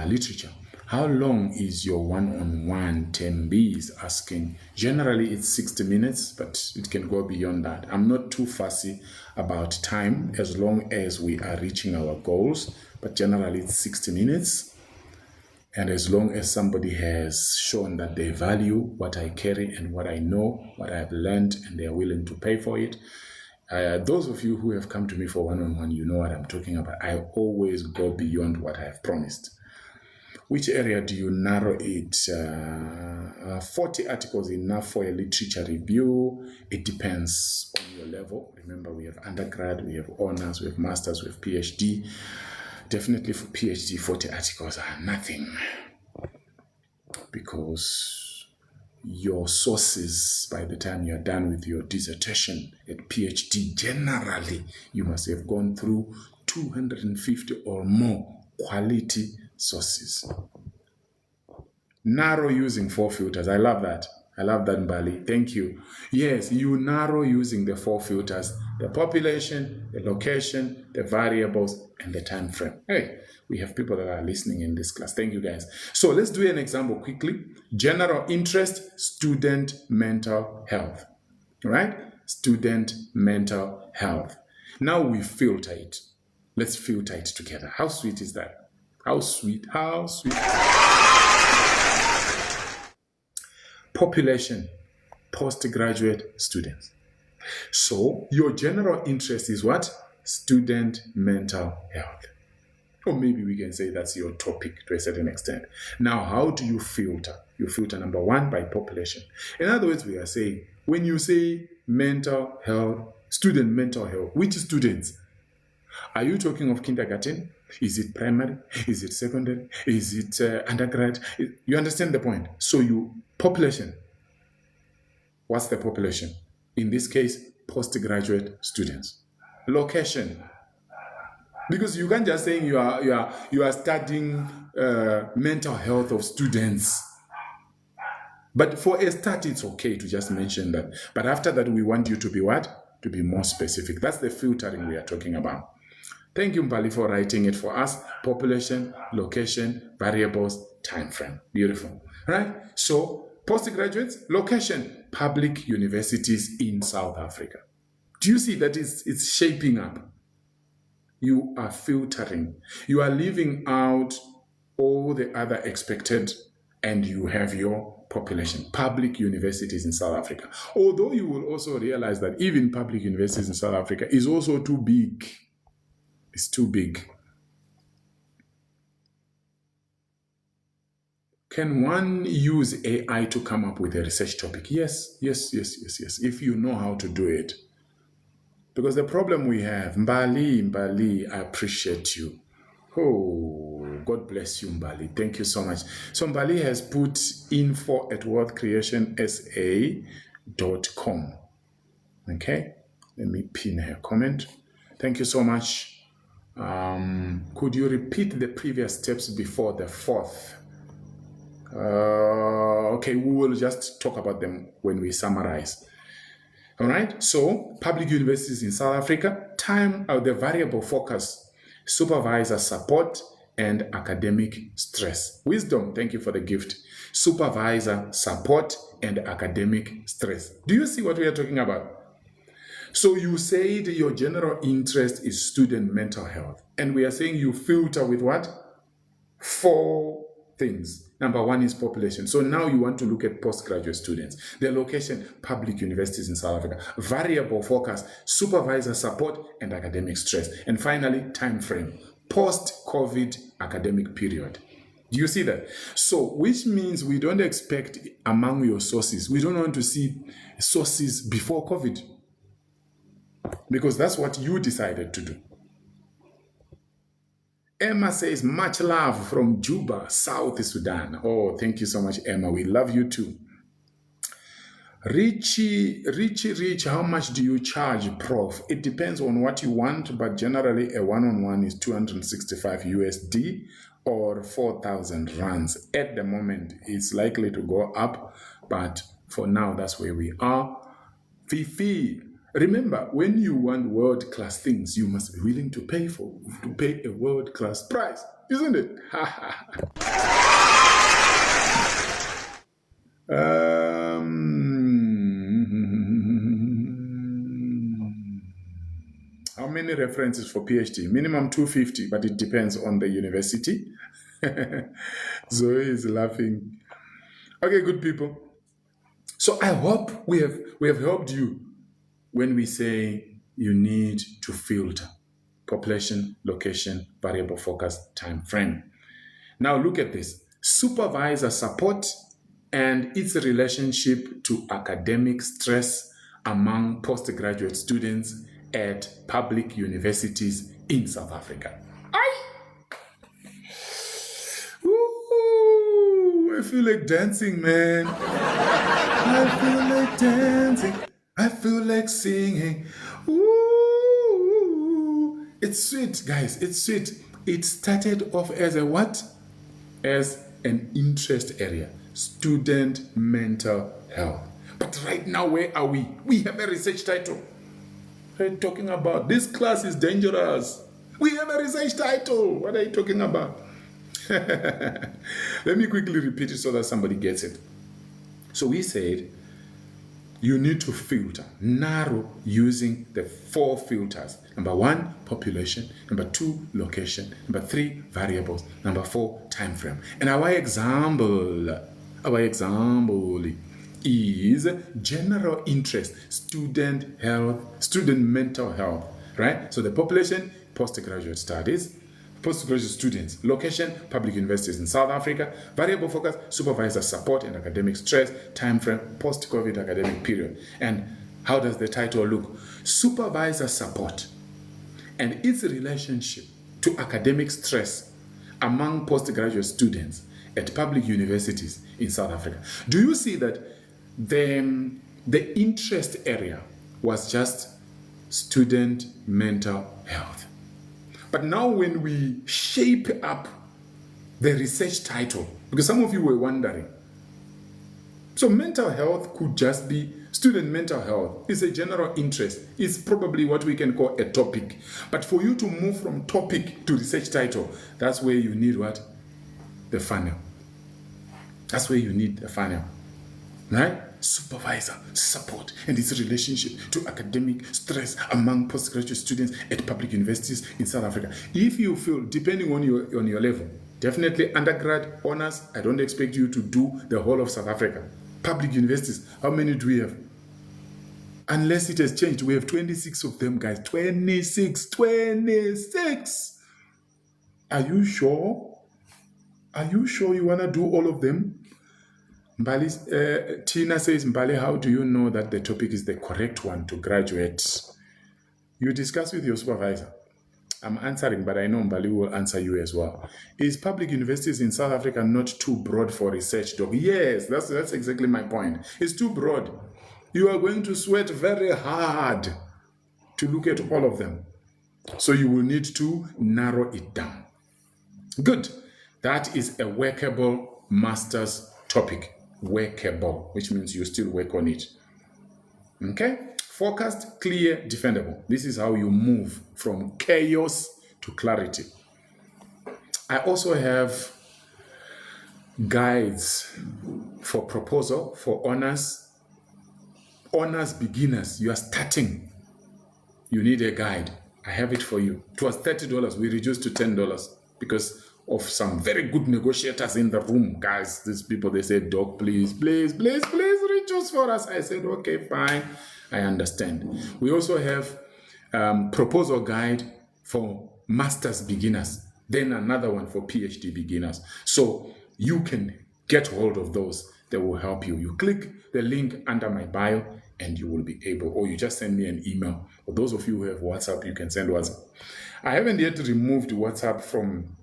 literature. How long is your one-on-one term B is asking? Generally, it's 60 minutes, but it can go beyond that. I'm not too fussy about time as long as we are reaching our goals, but generally it's 60 minutes. And as long as somebody has shown that they value what I carry and what I know, what I've learned, and they are willing to pay for it. Those of you who have come to me for one-on-one, you know what I'm talking about. I always go beyond what I have promised. Which area do you narrow it? 40 articles enough for a literature review. It depends on your level. Remember, we have undergrad, we have honors, we have masters, we have PhD. Definitely for PhD, 40 articles are nothing, because your sources, by the time you're done with your dissertation at PhD, generally, you must have gone through 250 or more quality sources. Narrow using 4 filters. I love that. I love that, Mbali. Thank you. Yes, you narrow using the 4 filters: the population, the location, the variables, and the time frame. Hey, we have people that are listening in this class. Thank you, guys. So let's do an example quickly. General interest, student mental health. All right? Student mental health. Now we filter it. Let's filter it together. How sweet is that? How sweet, how sweet. Population, postgraduate students. So your general interest is what? Student mental health. Or maybe we can say that's your topic to a certain extent. Now, how do you filter? You filter, number 1, by population. In other words, we are saying, when you say mental health, student mental health, which students? Are you talking of kindergarten? Is it primary? Is it secondary? Is it undergrad? You understand the point? So population. What's the population? In this case, postgraduate students. Location. Because you can't just say you are studying mental health of students. But for a start, it's okay to just mention that. But after that, we want you to be what? To be more specific. That's the filtering we are talking about. Thank you, Mbali, for writing it for us. Population, location, variables, time frame. Beautiful. Right? So, postgraduates, location, public universities in South Africa. Do you see that it's shaping up? You are filtering. You are leaving out all the other expected, and you have your population. Public universities in South Africa. Although you will also realize that even public universities in South Africa is also too big. It's too big. Can one use AI to come up with a research topic? Yes. If you know how to do it. Because the problem we have, Mbali, I appreciate you. Oh, God bless you, Mbali. Thank you so much. So Mbali has put info@wealthcreationsa.com. Okay, let me pin her comment. Thank you so much. Could you repeat the previous steps before the 4th? Okay, we will just talk about them when we summarize. All right, so public universities in South Africa, the variable focus, supervisor support, and academic stress. Wisdom, thank you for the gift. Supervisor support and academic stress. Do you see what we are talking about? So you said your general interest is student mental health. And we are saying you filter with what? 4 things. Number 1 is population. So now you want to look at postgraduate students. The location, public universities in South Africa. Variable focus, supervisor support, and academic stress. And finally, time frame. Post-COVID academic period. Do you see that? So, which means we don't expect among your sources, we don't want to see sources before COVID. Because that's what you decided to do. Emma says, much love from Juba, South Sudan. Oh, thank you so much, Emma. We love you too. Rich, how much do you charge, Prof? It depends on what you want, but generally a one-on-one is 265 USD or 4,000 rands. At the moment, it's likely to go up, but for now, that's where we are. Fifi, remember, when you want world-class things, you must be willing to pay a world-class price, isn't it? How many references for PhD? Minimum 250, but it depends on the university. Zoe is laughing. Okay, good people. So I hope we have helped you when we say you need to filter population, location, variable focus, time frame. Now look at this. Supervisor support and its relationship to academic stress among postgraduate students at public universities in South Africa. Ooh, I feel like dancing, man. I feel like dancing. I feel like singing. Ooh, it's sweet, guys. It's sweet. It started off as a what? As an interest area. Student mental health. But right now, where are we? We have a research title. We're talking about this class is dangerous. We have a research title. What are you talking about? Let me quickly repeat it so that somebody gets it. So we said you need to filter, narrow using the 4 filters. Number 1, population. Number 2, location. Number 3, variables. Number 4, time frame. And our example is general interest, student mental health, right? So the population, postgraduate studies, postgraduate students, location, public universities in South Africa, variable focus, supervisor support and academic stress, time frame, post-COVID academic period. And how does the title look? Supervisor support and its relationship to academic stress among postgraduate students at public universities in South Africa. Do you see that the interest area was just student mental health? But now when we shape up the research title, because some of you were wondering, so mental health could just be student mental health. It's a general interest. It's probably what we can call a topic. But for you to move from topic to research title, that's where you need what? The funnel. That's where you need the funnel, right? Supervisor support and its relationship to academic stress among postgraduate students at public universities in South Africa. If you feel, depending on your level, definitely undergrad, honors, I don't expect you to do the whole of South Africa. Public universities, how many do we have? Unless it has changed, we have 26 of them, guys. 26. Are you sure? Are you sure you want to do all of them? Mbali, Tina says, Mbali, how do you know that the topic is the correct one to graduate? You discuss with your supervisor. I'm answering, but I know Mbali will answer you as well. Is public universities in South Africa not too broad for research, Doc? Yes, that's exactly my point. It's too broad. You are going to sweat very hard to look at all of them. So you will need to narrow it down. Good. That is a workable master's topic. Workable, which means you still work on it. Okay? Focused, clear, defendable. This is how you move from chaos to clarity. I also have guides for proposal, for honors beginners. You are starting. You need a guide. I have it for you. It was $30. We reduced to $10 because of some very good negotiators in the room. Guys, these people, they said, Doc, please reduce for us. I said, okay, fine. I understand. We also have proposal guide for master's beginners, then another one for PhD beginners. So you can get hold of those. They will help you. You click the link under my bio and you will be able, or you just send me an email. For those of you who have WhatsApp, you can send WhatsApp. I haven't yet removed WhatsApp from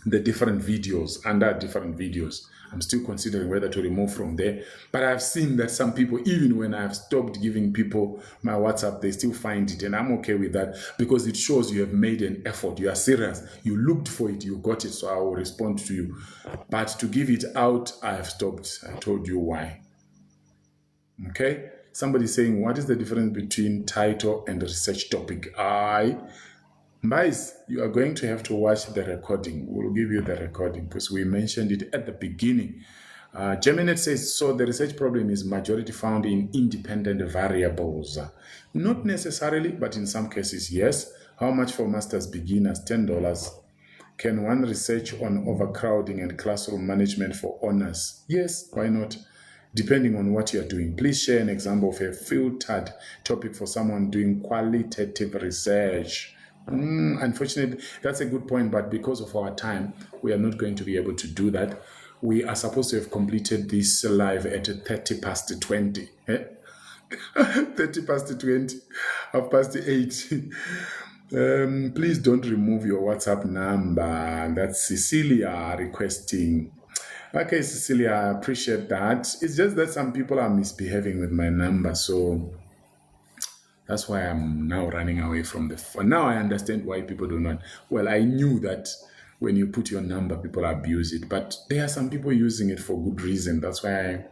the different videos, under different videos. I'm still considering whether to remove from there. But I've seen that some people, even when I've stopped giving people my WhatsApp, they still find it. And I'm okay with that because it shows you have made an effort. You are serious. You looked for it. You got it. So I will respond to you. But to give it out, I have stopped. I told you why. Okay? Somebody saying, what is the difference between title and research topic? Guys, you are going to have to watch the recording. We'll give you the recording because we mentioned it at the beginning. Germinate says, so the research problem is majority found in independent variables. Not necessarily, but in some cases, yes. How much for master's beginners? $10. Can one research on overcrowding and classroom management for honors? Yes, why not? Depending on what you're doing. Please share an example of a filtered topic for someone doing qualitative research. Unfortunately, that's a good point, but because of our time, we are not going to be able to do that. We are supposed to have completed this live at 30 past 20. 30 past 20, 8:30. Please don't remove your WhatsApp number. That's Cecilia requesting. Okay, Cecilia, I appreciate that. It's just that some people are misbehaving with my number, so that's why I'm now running away from the phone. Now I understand why people do not. Well, I knew that when you put your number, people abuse it. But there are some people using it for good reason. That's why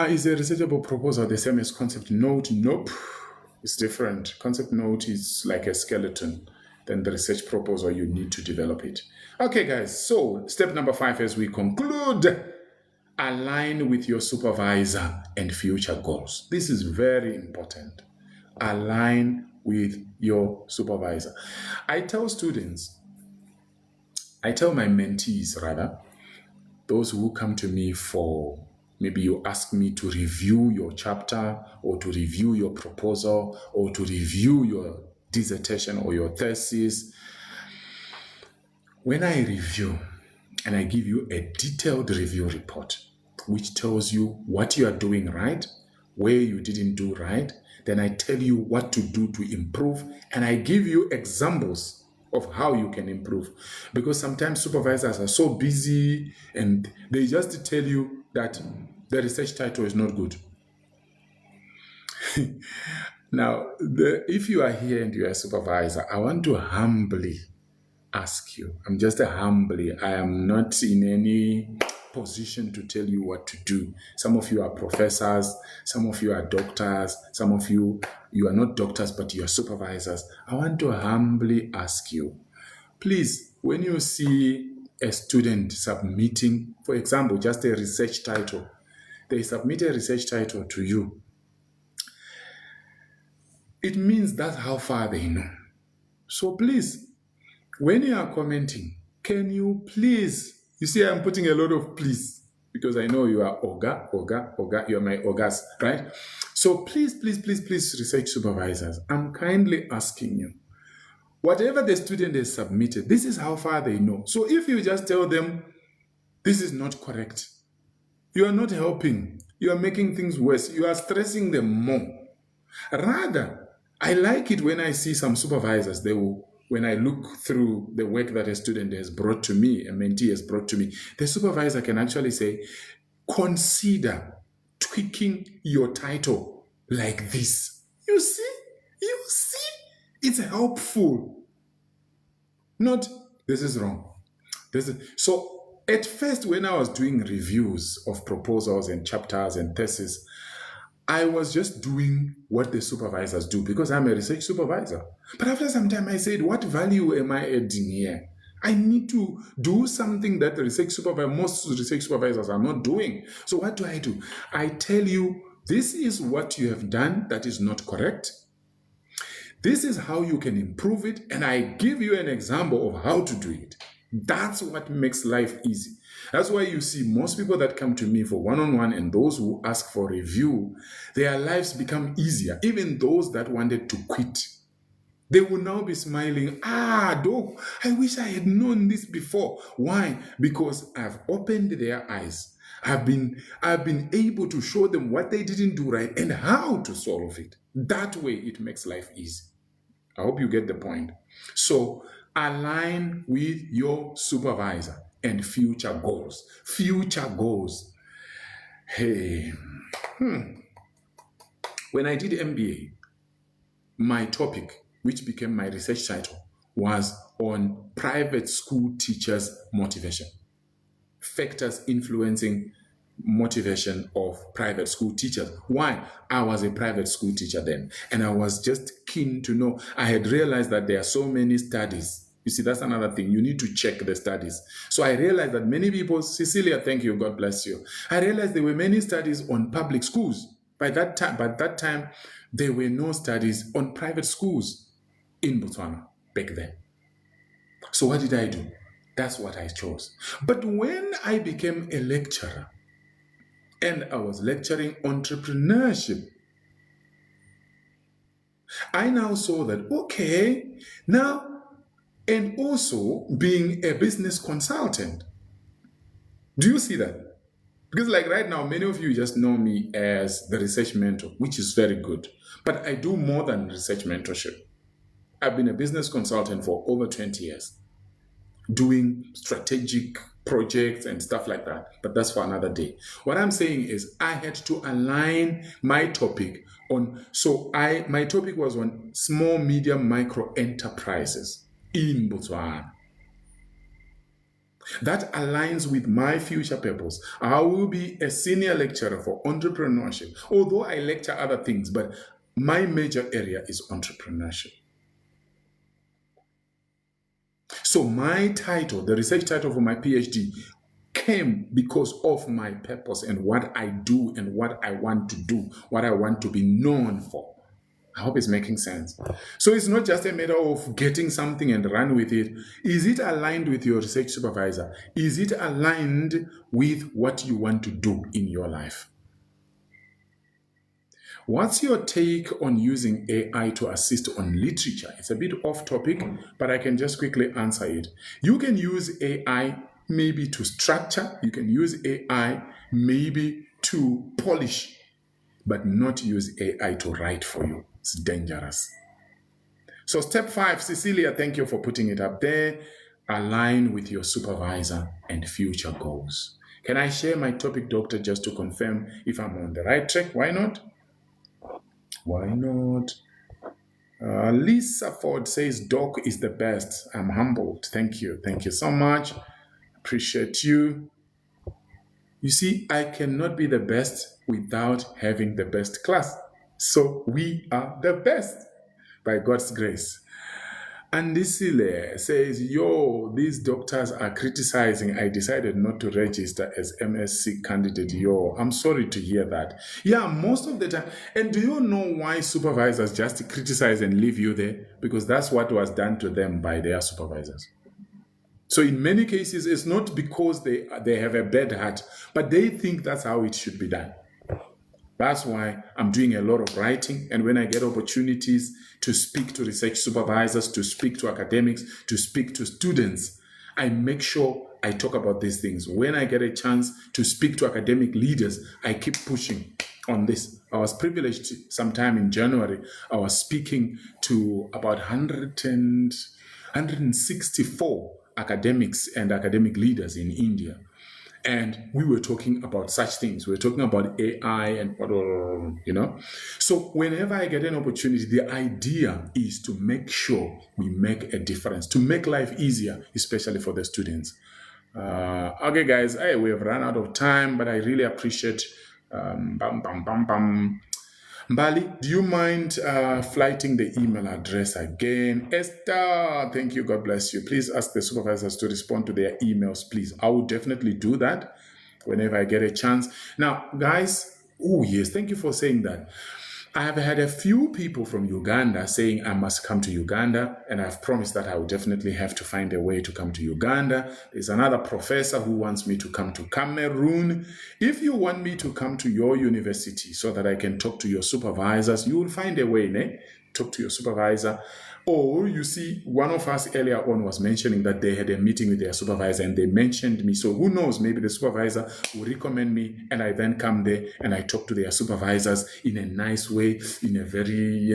is a researchable proposal the same as concept note? Nope. It's different. Concept note is like a skeleton. Then the research proposal, you need to develop it. Okay, guys. So step number 5 as we conclude. Align with your supervisor and future goals. This is very important. Align with your supervisor. I tell my mentees rather, those who come to me for, maybe you ask me to review your chapter or to review your proposal or to review your dissertation or your thesis. When I review and I give you a detailed review report, which tells you what you are doing right, where you didn't do right, then I tell you what to do to improve, and I give you examples of how you can improve. Because sometimes supervisors are so busy and they just tell you that the research title is not good. Now, if you are here and you are a supervisor, I want to humbly ask you. I'm just I am not in any position to tell you what to do. Some of you are professors, some of you are doctors, some of you are not doctors, but you are supervisors. I want to humbly ask you, please, when you see a student submitting, for example, just a research title, they submit a research title to you, it means that's how far they know. So please, when you are commenting, can you please, you see I'm putting a lot of please because I know you are Oga, you're my Ogas, right? So please, research supervisors, I'm kindly asking you, whatever the student has submitted, this is how far they know. So if you just tell them, this is not correct, you are not helping, you are making things worse, you are stressing them more. Rather, I like it when I see some supervisors, when I look through the work that a student has brought to me, a mentee has brought to me, the supervisor can actually say, consider tweaking your title like this. You see, it's helpful. Not, this is wrong. So at first, when I was doing reviews of proposals and chapters and theses, I was just doing what the supervisors do because I'm a research supervisor. But after some time, I said, what value am I adding here? I need to do something that most research supervisors are not doing. So what do? I tell you, this is what you have done that is not correct. This is how you can improve it. And I give you an example of how to do it. That's what makes life easy. That's why you see most people that come to me for one-on-one and those who ask for review, their lives become easier. Even those that wanted to quit, they will now be smiling. Doc, I wish I had known this before. Why? Because I've opened their eyes. I've been able to show them what they didn't do right and how to solve it. That way, it makes life easy. I hope you get the point. So Align with your supervisor and future goals. Future goals. Hey, when I did MBA, my topic, which became my research title, was on private school teachers' motivation. Factors influencing motivation of private school teachers. Why? I was a private school teacher then, and I was just keen to know. I had realized that there are so many studies. You see, that's another thing. You need to check the studies. So I realized that many people, Cecilia, thank you, God bless you. I realized there were many studies on public schools. By that time, there were no studies on private schools in Botswana back then. So what did I do? That's what I chose. But when I became a lecturer and I was lecturing entrepreneurship, I now saw that, okay, now, and also being a business consultant. Do you see that? Because like right now, many of you just know me as the research mentor, which is very good. But I do more than research mentorship. I've been a business consultant for over 20 years, doing strategic projects and stuff like that. But that's for another day. What I'm saying is I had to align my topic on, my topic was on small, medium, micro enterprises in Botswana. That aligns with my future purpose. I will be a senior lecturer for entrepreneurship, although I lecture other things, but my major area is entrepreneurship. So my title, the research title for my PhD, came because of my purpose and what I do and what I want to do, what I want to be known for. I hope it's making sense. So it's not just a matter of getting something and run with it. Is it aligned with your research supervisor? Is it aligned with what you want to do in your life? What's your take on using AI to assist on literature? It's a bit off topic, but I can just quickly answer it. You can use AI maybe to structure. You can use AI maybe to polish, but not use AI to write for you. It's dangerous. So step 5, Cecilia, thank you for putting it up there. Align with your supervisor and future goals. Can I share my topic, doctor, just to confirm if I'm on the right track? Why not? Why not? Lisa Ford says, Doc is the best. I'm humbled. Thank you. Thank you so much. Appreciate you. You see, I cannot be the best without having the best class. So we are the best by God's grace. And Andisile says, yo, these doctors are criticizing. I decided not to register as MSc candidate. Yo, I'm sorry to hear that. Yeah, most of the time. And do you know why supervisors just criticize and leave you there? Because that's what was done to them by their supervisors. So in many cases, it's not because they have a bad heart, but they think that's how it should be done. That's why I'm doing a lot of writing. And when I get opportunities to speak to research supervisors, to speak to academics, to speak to students, I make sure I talk about these things. When I get a chance to speak to academic leaders, I keep pushing on this. I was privileged sometime in January. I was speaking to about 164 academics and academic leaders in India. And we were talking about such things. We were talking about AI and what, you know. So whenever I get an opportunity, the idea is to make sure we make a difference, to make life easier, especially for the students. Okay, guys, hey, we have run out of time, but I really appreciate. Mbali, do you mind flighting the email address again? Esther, thank you. God bless you. Please ask the supervisors to respond to their emails, please. I will definitely do that whenever I get a chance. Now, guys, oh, yes, thank you for saying that. I have had a few people from Uganda saying I must come to Uganda, and I've promised that I will definitely have to find a way to come to Uganda. There's another professor who wants me to come to Cameroon. If you want me to come to your university so that I can talk to your supervisors, you will find a way, ne? Talk to your supervisor. Or you see, one of us earlier on was mentioning that they had a meeting with their supervisor and they mentioned me. So who knows, maybe the supervisor will recommend me and I then come there and I talk to their supervisors in a nice way, in a very,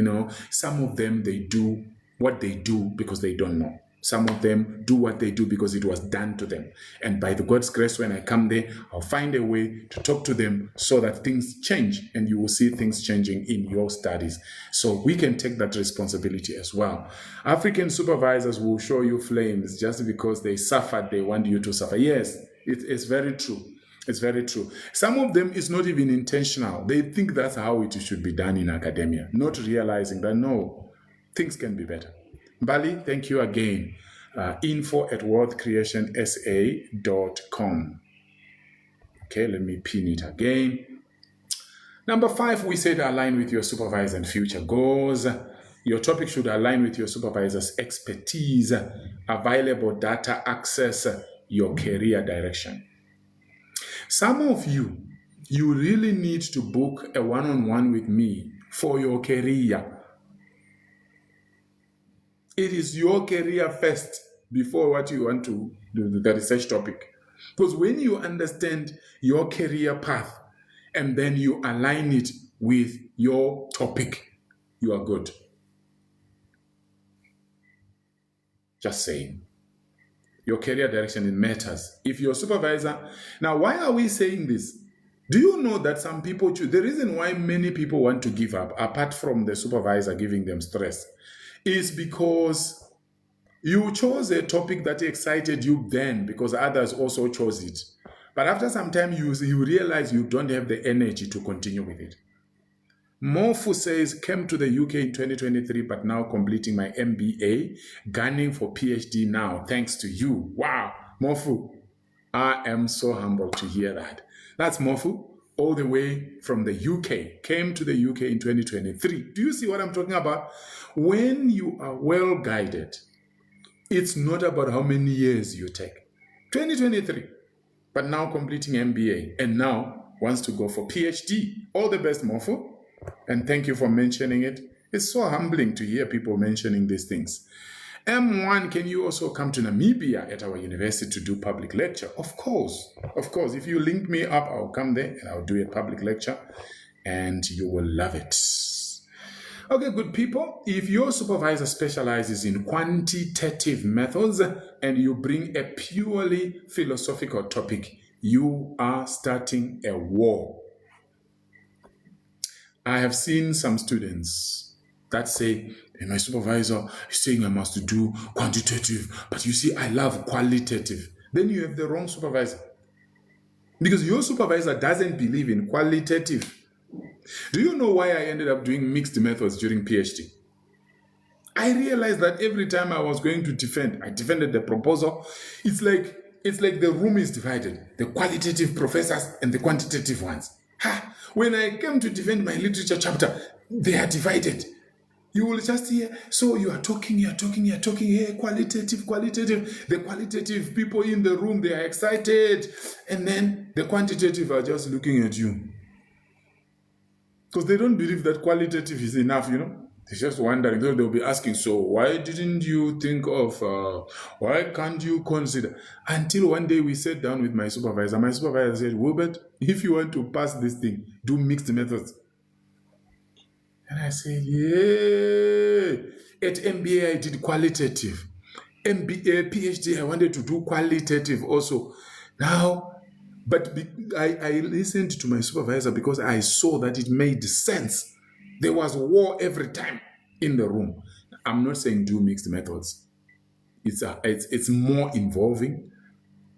some of them, they do what they do because they don't know. Some of them do what they do because it was done to them. And by the God's grace, when I come there, I'll find a way to talk to them so that things change, and you will see things changing in your studies. So we can take that responsibility as well. African supervisors will show you flames just because they suffered, they want you to suffer. Yes, it's very true. It's very true. Some of them is not even intentional. They think that's how it should be done in academia, not realizing that no, things can be better. Bali, thank you again. info@worldcreationsa.com. Okay, let me pin it again. Number 5, we said align with your supervisor and future goals. Your topic should align with your supervisor's expertise, available data access, your career direction. Some of you really need to book a one-on-one with me for your career. It is your career first before what you want to do, the research topic. Because when you understand your career path and then you align it with your topic, you are good. Just saying. Your career direction, it matters. If your supervisor... Now, why are we saying this? Do you know that some people choose... The reason why many people want to give up, apart from the supervisor giving them stress, is because you chose a topic that excited you then because others also chose it. But after some time, you realize you don't have the energy to continue with it. Mofu says, came to the UK in 2023, but now completing my MBA, gunning for PhD now, thanks to you. Wow, Mofu, I am so humbled to hear that. That's Mofu, all the way from the UK, came to the UK in 2023. Do you see what I'm talking about? When you are well guided, it's not about how many years you take. 2023, but now completing MBA, and now wants to go for PhD. All the best, Mofu. And thank you for mentioning it. It's so humbling to hear people mentioning these things. M1, can you also come to Namibia at our university to do public lecture? Of course. Of course. If you link me up, I'll come there and I'll do a public lecture and you will love it. Okay, good people. If your supervisor specializes in quantitative methods and you bring a purely philosophical topic, you are starting a war. I have seen some students that say, hey, my supervisor is saying I must do quantitative, but you see, I love qualitative. Then you have the wrong supervisor. Because your supervisor doesn't believe in qualitative. Do you know why I ended up doing mixed methods during PhD? I realized that every time I was going to defend, I defended the proposal. It's like the room is divided, the qualitative professors and the quantitative ones. When I came to defend my literature chapter, they are divided. You will just hear, so you are talking, hey, qualitative. The qualitative people in the room, they are excited. And then the quantitative are just looking at you. Because they don't believe that qualitative is enough, you know. They're just wondering, they'll be asking, so why didn't you think of, why can't you consider? Until one day we sat down with my supervisor. My supervisor said, Wilbert, if you want to pass this thing, do mixed methods. And I said, yeah. At MBA, I did qualitative. MBA, PhD, I wanted to do qualitative also. Now, but I listened to my supervisor because I saw that it made sense. There was war every time in the room. I'm not saying do mixed methods. It's more involving.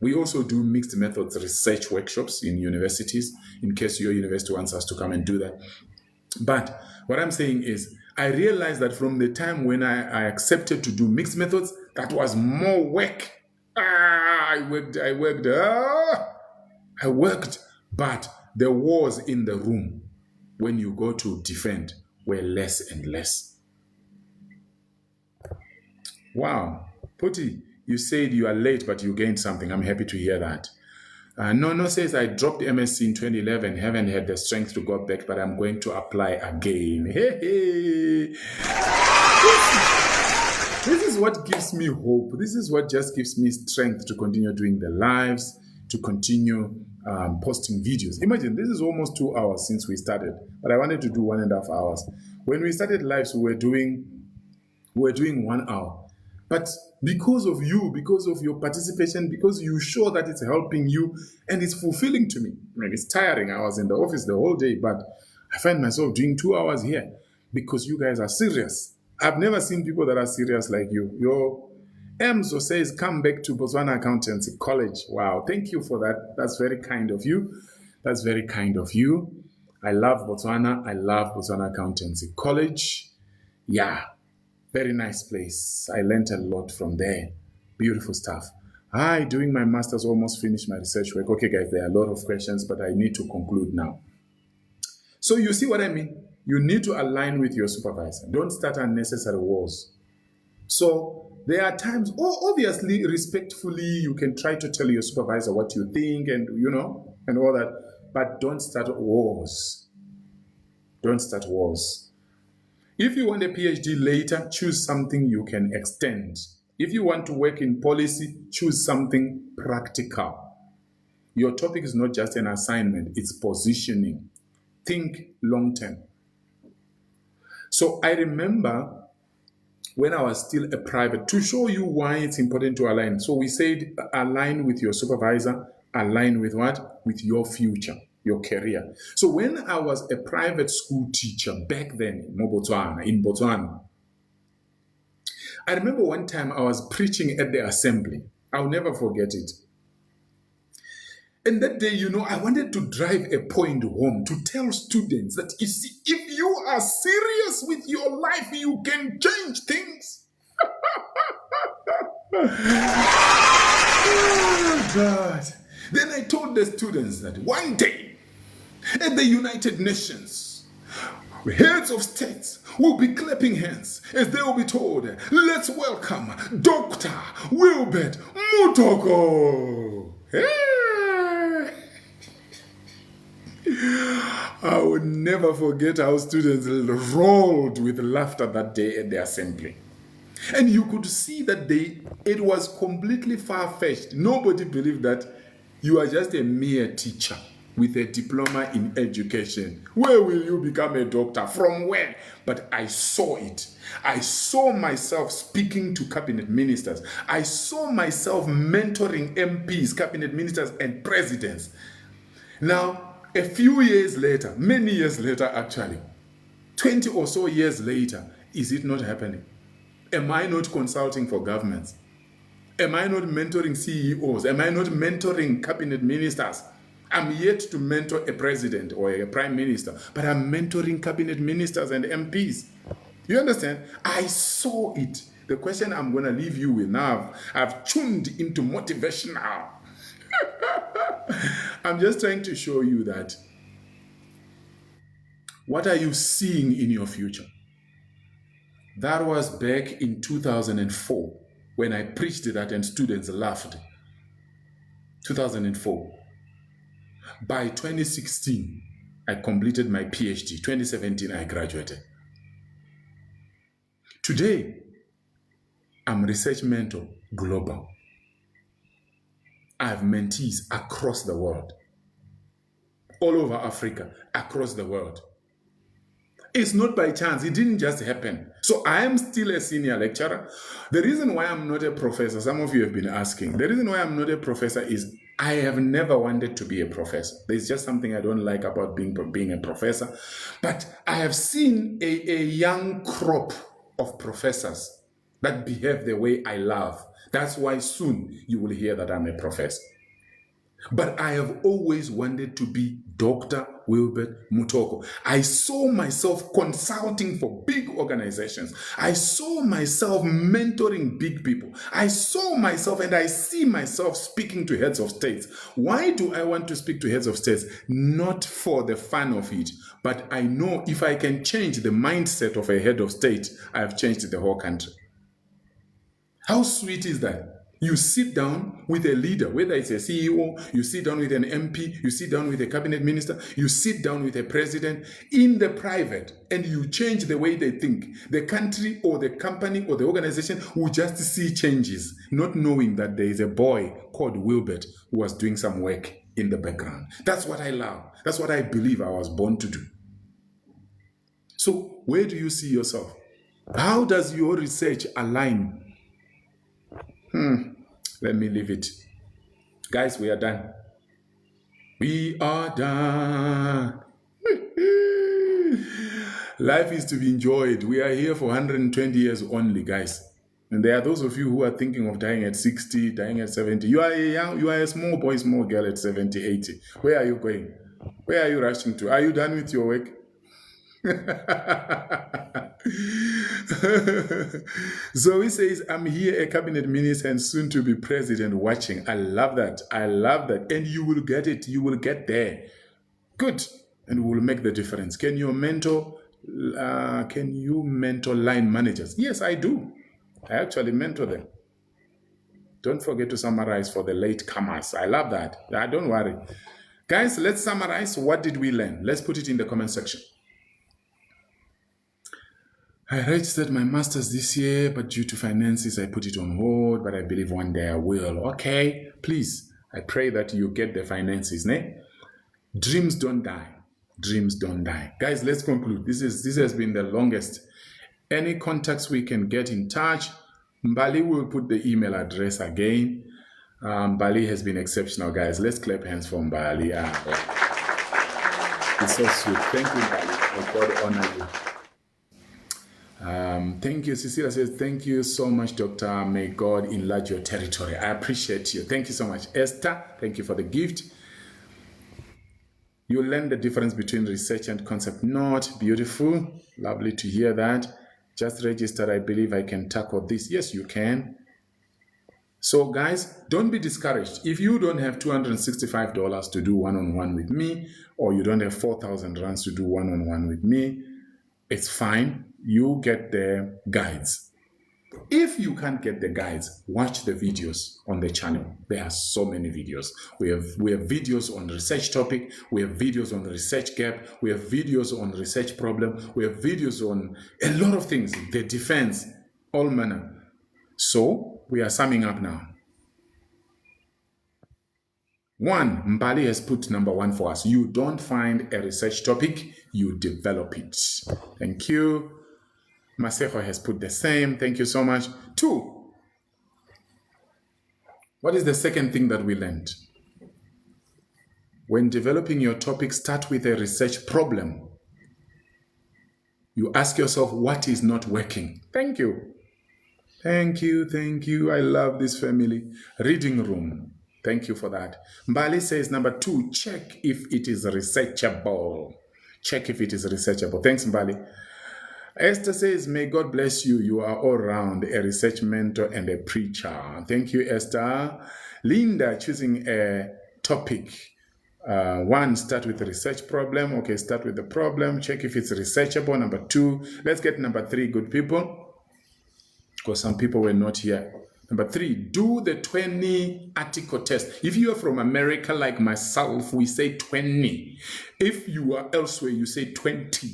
We also do mixed methods research workshops in universities, in case your university wants us to come and do that. But what I'm saying is, I realized that from the time when I accepted to do mixed methods, that was more work. I worked, but the wars in the room, when you go to defend, were less and less. Wow. Poti, you said you are late, but you gained something. I'm happy to hear that. No says, I dropped MSc in 2011, haven't had the strength to go back, but I'm going to apply again. Hey. This is what gives me hope. This is what just gives me strength to continue doing the lives, to continue posting videos. Imagine, this is almost 2 hours since we started, but I wanted to do 1.5 hours. When we started lives, we were doing 1 hour. But Because of you, because of your participation, because you show that it's helping you, and it's fulfilling to me. I mean, it's tiring. I was in the office the whole day, but I find myself doing 2 hours here because you guys are serious. I've never seen people that are serious like you. Your Emzo says, come back to Botswana Accountancy College. Wow, thank you for that. That's very kind of you. That's very kind of you. I love Botswana. I love Botswana Accountancy College. Yeah, very nice place. I learned a lot from there. Beautiful stuff. Hi, doing my master's, almost finished my research work. Okay, guys, there are a lot of questions, but I need to conclude now. So you see what I mean? You need to align with your supervisor. Don't start unnecessary wars. So there are times, obviously, respectfully, you can try to tell your supervisor what you think and, and all that, but don't start wars. Don't start wars. If you want a PhD later, choose something you can extend. If you want to work in policy, choose something practical. Your topic is not just an assignment, it's positioning. Think long term. So I remember when I was still a private, to show you why it's important to align. So we said align with your supervisor, align with what? With your future, your career. So when I was a private school teacher back then in Botswana, I remember one time I was preaching at the assembly. I'll never forget it. And that day, I wanted to drive a point home to tell students that, you see, if you are serious with your life, you can change things. Oh, God. Then I told the students that one day at the United Nations, heads of states will be clapping hands as they will be told, let's welcome Dr. Wilbert Mutoko. Hey! I would never forget how students rolled with laughter that day at the assembly. And you could see that it was completely far-fetched. Nobody believed that you are just a mere teacher with a diploma in education. Where will you become a doctor? From where? But I saw it. I saw myself speaking to cabinet ministers. I saw myself mentoring MPs, cabinet ministers, and presidents. Now, a few years later, many years later actually, 20 or so years later, is it not happening? Am I not consulting for governments? Am I not mentoring CEOs? Am I not mentoring cabinet ministers? I'm yet to mentor a president or a prime minister, but I'm mentoring cabinet ministers and MPs. You understand? I saw it. The question I'm going to leave you with now, I've tuned into motivational. I'm just trying to show you that what are you seeing in your future? That was back in 2004 when I preached that and students laughed. 2004. By 2016, I completed my PhD. 2017, I graduated. Today, I'm research mentor global. I have mentees across the world, all over Africa, across the world. It's not by chance. It didn't just happen. So I am still a senior lecturer. The reason why I'm not a professor, some of you have been asking, the reason why I'm not a professor is I have never wanted to be a professor. There's just something I don't like about being a professor. But I have seen a young crop of professors that behave the way I love. That's why soon you will hear that I'm a professor. But I have always wanted to be Dr. Wilbert Mutoko. I saw myself consulting for big organizations. I saw myself mentoring big people. I saw myself and I see myself speaking to heads of states. Why do I want to speak to heads of states? Not for the fun of it, but I know if I can change the mindset of a head of state, I have changed the whole country. How sweet is that? You sit down with a leader, whether it's a CEO, you sit down with an MP, you sit down with a cabinet minister, you sit down with a president in the private, and you change the way they think. The country or the company or the organization will just see changes, not knowing that there is a boy called Wilbert who was doing some work in the background. That's what I love. That's what I believe I was born to do. So where do you see yourself? How does your research align Let me leave it. Guys, we are done. We are done. Life is to be enjoyed. We are here for 120 years only, guys. And there are those of you who are thinking of dying at 60, dying at 70. You are a small boy, small girl at 70, 80. Where are you going? Where are you rushing to? Are you done with your work? Zoe says, I'm here, a cabinet minister and soon to be president, watching. I love that. I love that. And you will get it. You will get there. Good. And we will make the difference. Can you mentor line managers? Yes, I do. I actually mentor them. Don't forget to summarize for the late comers. I love that. Don't worry. Guys, let's summarize. What did we learn? Let's put it in the comment section. I registered my master's this year, but due to finances, I put it on hold, but I believe one day I will. Okay, please. I pray that you get the finances. Ne? Dreams don't die. Dreams don't die. Guys, let's conclude. This has been the longest. Any contacts we can get in touch. Mbali will put the email address again. Mbali has been exceptional, guys. Let's clap hands for Mbali. It's so sweet. Thank you, Mbali. May God honor you. Thank you. Cecilia says, thank you so much, Doctor. May God enlarge your territory. I appreciate you. Thank you so much. Esther, thank you for the gift. You learn the difference between research and concept note. Beautiful. Lovely to hear that. Just registered. I believe I can tackle this. Yes, you can. So, guys, don't be discouraged. If you don't have $265 to do one-on-one with me, or you don't have 4,000 rands to do one-on-one with me, it's fine. You get the guides. If you can't get the guides, watch the videos on the channel. There are so many videos. We have videos on research topic. We have videos on the research gap. We have videos on research problem. We have videos on a lot of things. The defense, all manner. So we are summing up now. 1, Mbali has put number 1 for us. You don't find a research topic, you develop it. Thank you. Masejo has put the same. Thank you so much. 2, what is the second thing that we learned? When developing your topic, start with a research problem. You ask yourself, what is not working? Thank you. Thank you, thank you. I love this family. Reading room. Thank you for that. Mbali says, number 2, check if it is researchable. Check if it is researchable. Thanks, Mbali. Esther says, may God bless you. You are all round a research mentor and a preacher. Thank you, Esther. Linda choosing a topic. 1, start with the research problem. Okay, start with the problem. Check if it's researchable. Number 2, let's get number 3, good people, because some people were not here. Number 3, do the 20 article test. If you are from America like myself, we say 20. If you are elsewhere, you say 20.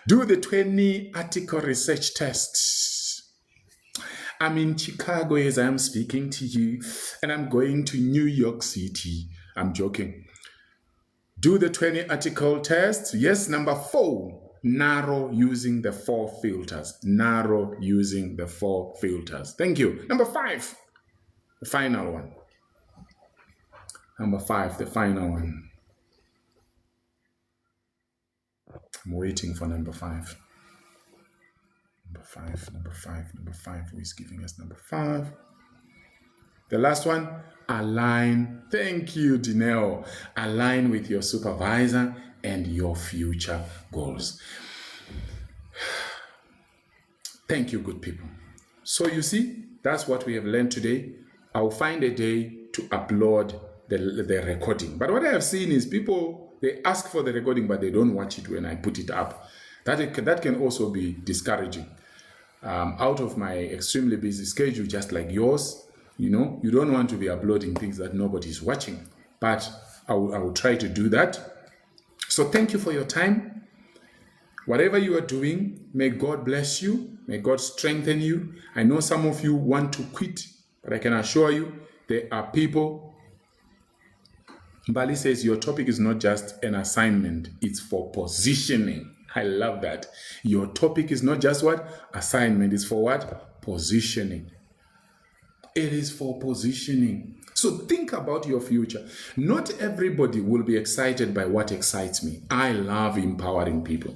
Do the 20 article research tests. I'm in Chicago as I'm speaking to you, and I'm going to New York City. I'm joking. Do the 20 article tests. Yes, number 4. Narrow using the 4 filters. Narrow using the 4 filters. Thank you. Number 5, the final one. Number 5, the final one. I'm waiting for number 5. Number 5, number 5, number 5. Who is giving us number 5? The last one, align. Thank you, Dineo. Align with your supervisor and your future goals. Thank you, good people. So you see, that's what we have learned today. I'll find a day to upload the recording. But what I have seen is people, they ask for the recording, but they don't watch it when I put it up. That can also be discouraging. Out of my extremely busy schedule, just like yours, you know, you don't want to be uploading things that nobody's watching. But I will try to do that. So thank you for your time. Whatever you are doing, may God bless you. May God strengthen you. I know some of you want to quit, but I can assure you there are people. Mbali says your topic is not just an assignment, it's for positioning. I love that. Your topic is not just what? Assignment, it's for what? Positioning. It is for positioning. So think about your future. Not everybody will be excited by what excites me. I love empowering people.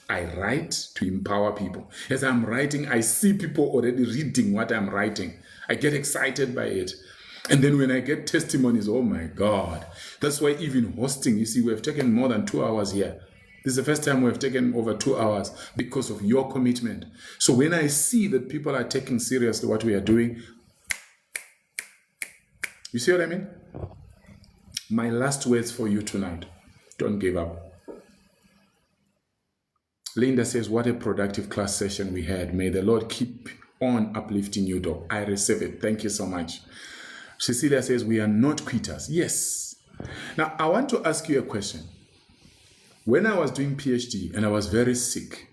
I write to empower people. As I'm writing, I see people already reading what I'm writing. I get excited by it. And then when I get testimonies, oh my God. That's why even hosting, you see, we have taken more than 2 hours here. This is the first time we have taken over 2 hours because of your commitment. So when I see that people are taking seriously what we are doing, you see what I mean? My last words for you tonight. Don't give up. Linda says, what a productive class session we had. May the Lord keep on uplifting you, Doc. I receive it. Thank you so much. Cecilia says, we are not quitters. Yes. Now, I want to ask you a question. When I was doing PhD and I was very sick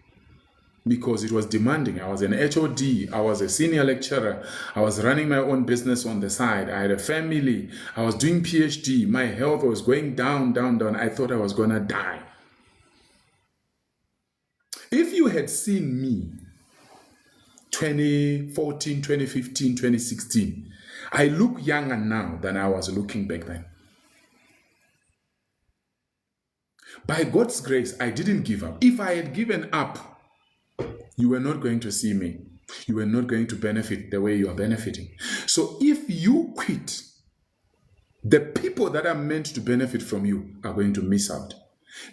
because it was demanding, I was an HOD, I was a senior lecturer, I was running my own business on the side, I had a family, I was doing PhD, my health was going down, down, down. I thought I was going to die. If you had seen me 2014, 2015, 2016, I look younger now than I was looking back then. By God's grace, I didn't give up. If I had given up, you were not going to see me. You were not going to benefit the way you are benefiting. So if you quit, the people that are meant to benefit from you are going to miss out.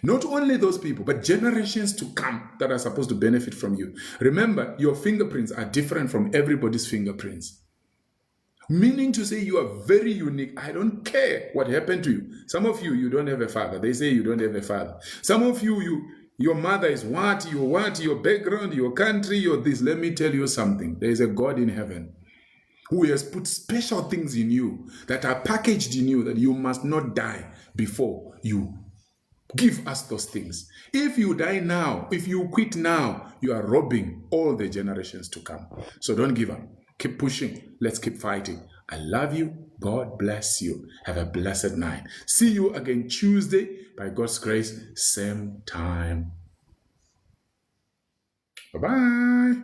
Not only those people, but generations to come that are supposed to benefit from you. Remember, your fingerprints are different from everybody's fingerprints. Meaning to say you are very unique. I don't care what happened to you. Some of you, you don't have a father. They say you don't have a father. Some of you, your mother is what, your background, your country, your this. Let me tell you something. There is a God in heaven who has put special things in you that are packaged in you that you must not die before you give us those things. If you die now, if you quit now, you are robbing all the generations to come. So don't give up. Keep pushing. Let's keep fighting. I love you. God bless you. Have a blessed night. See you again Tuesday, by God's grace, same time. Bye-bye.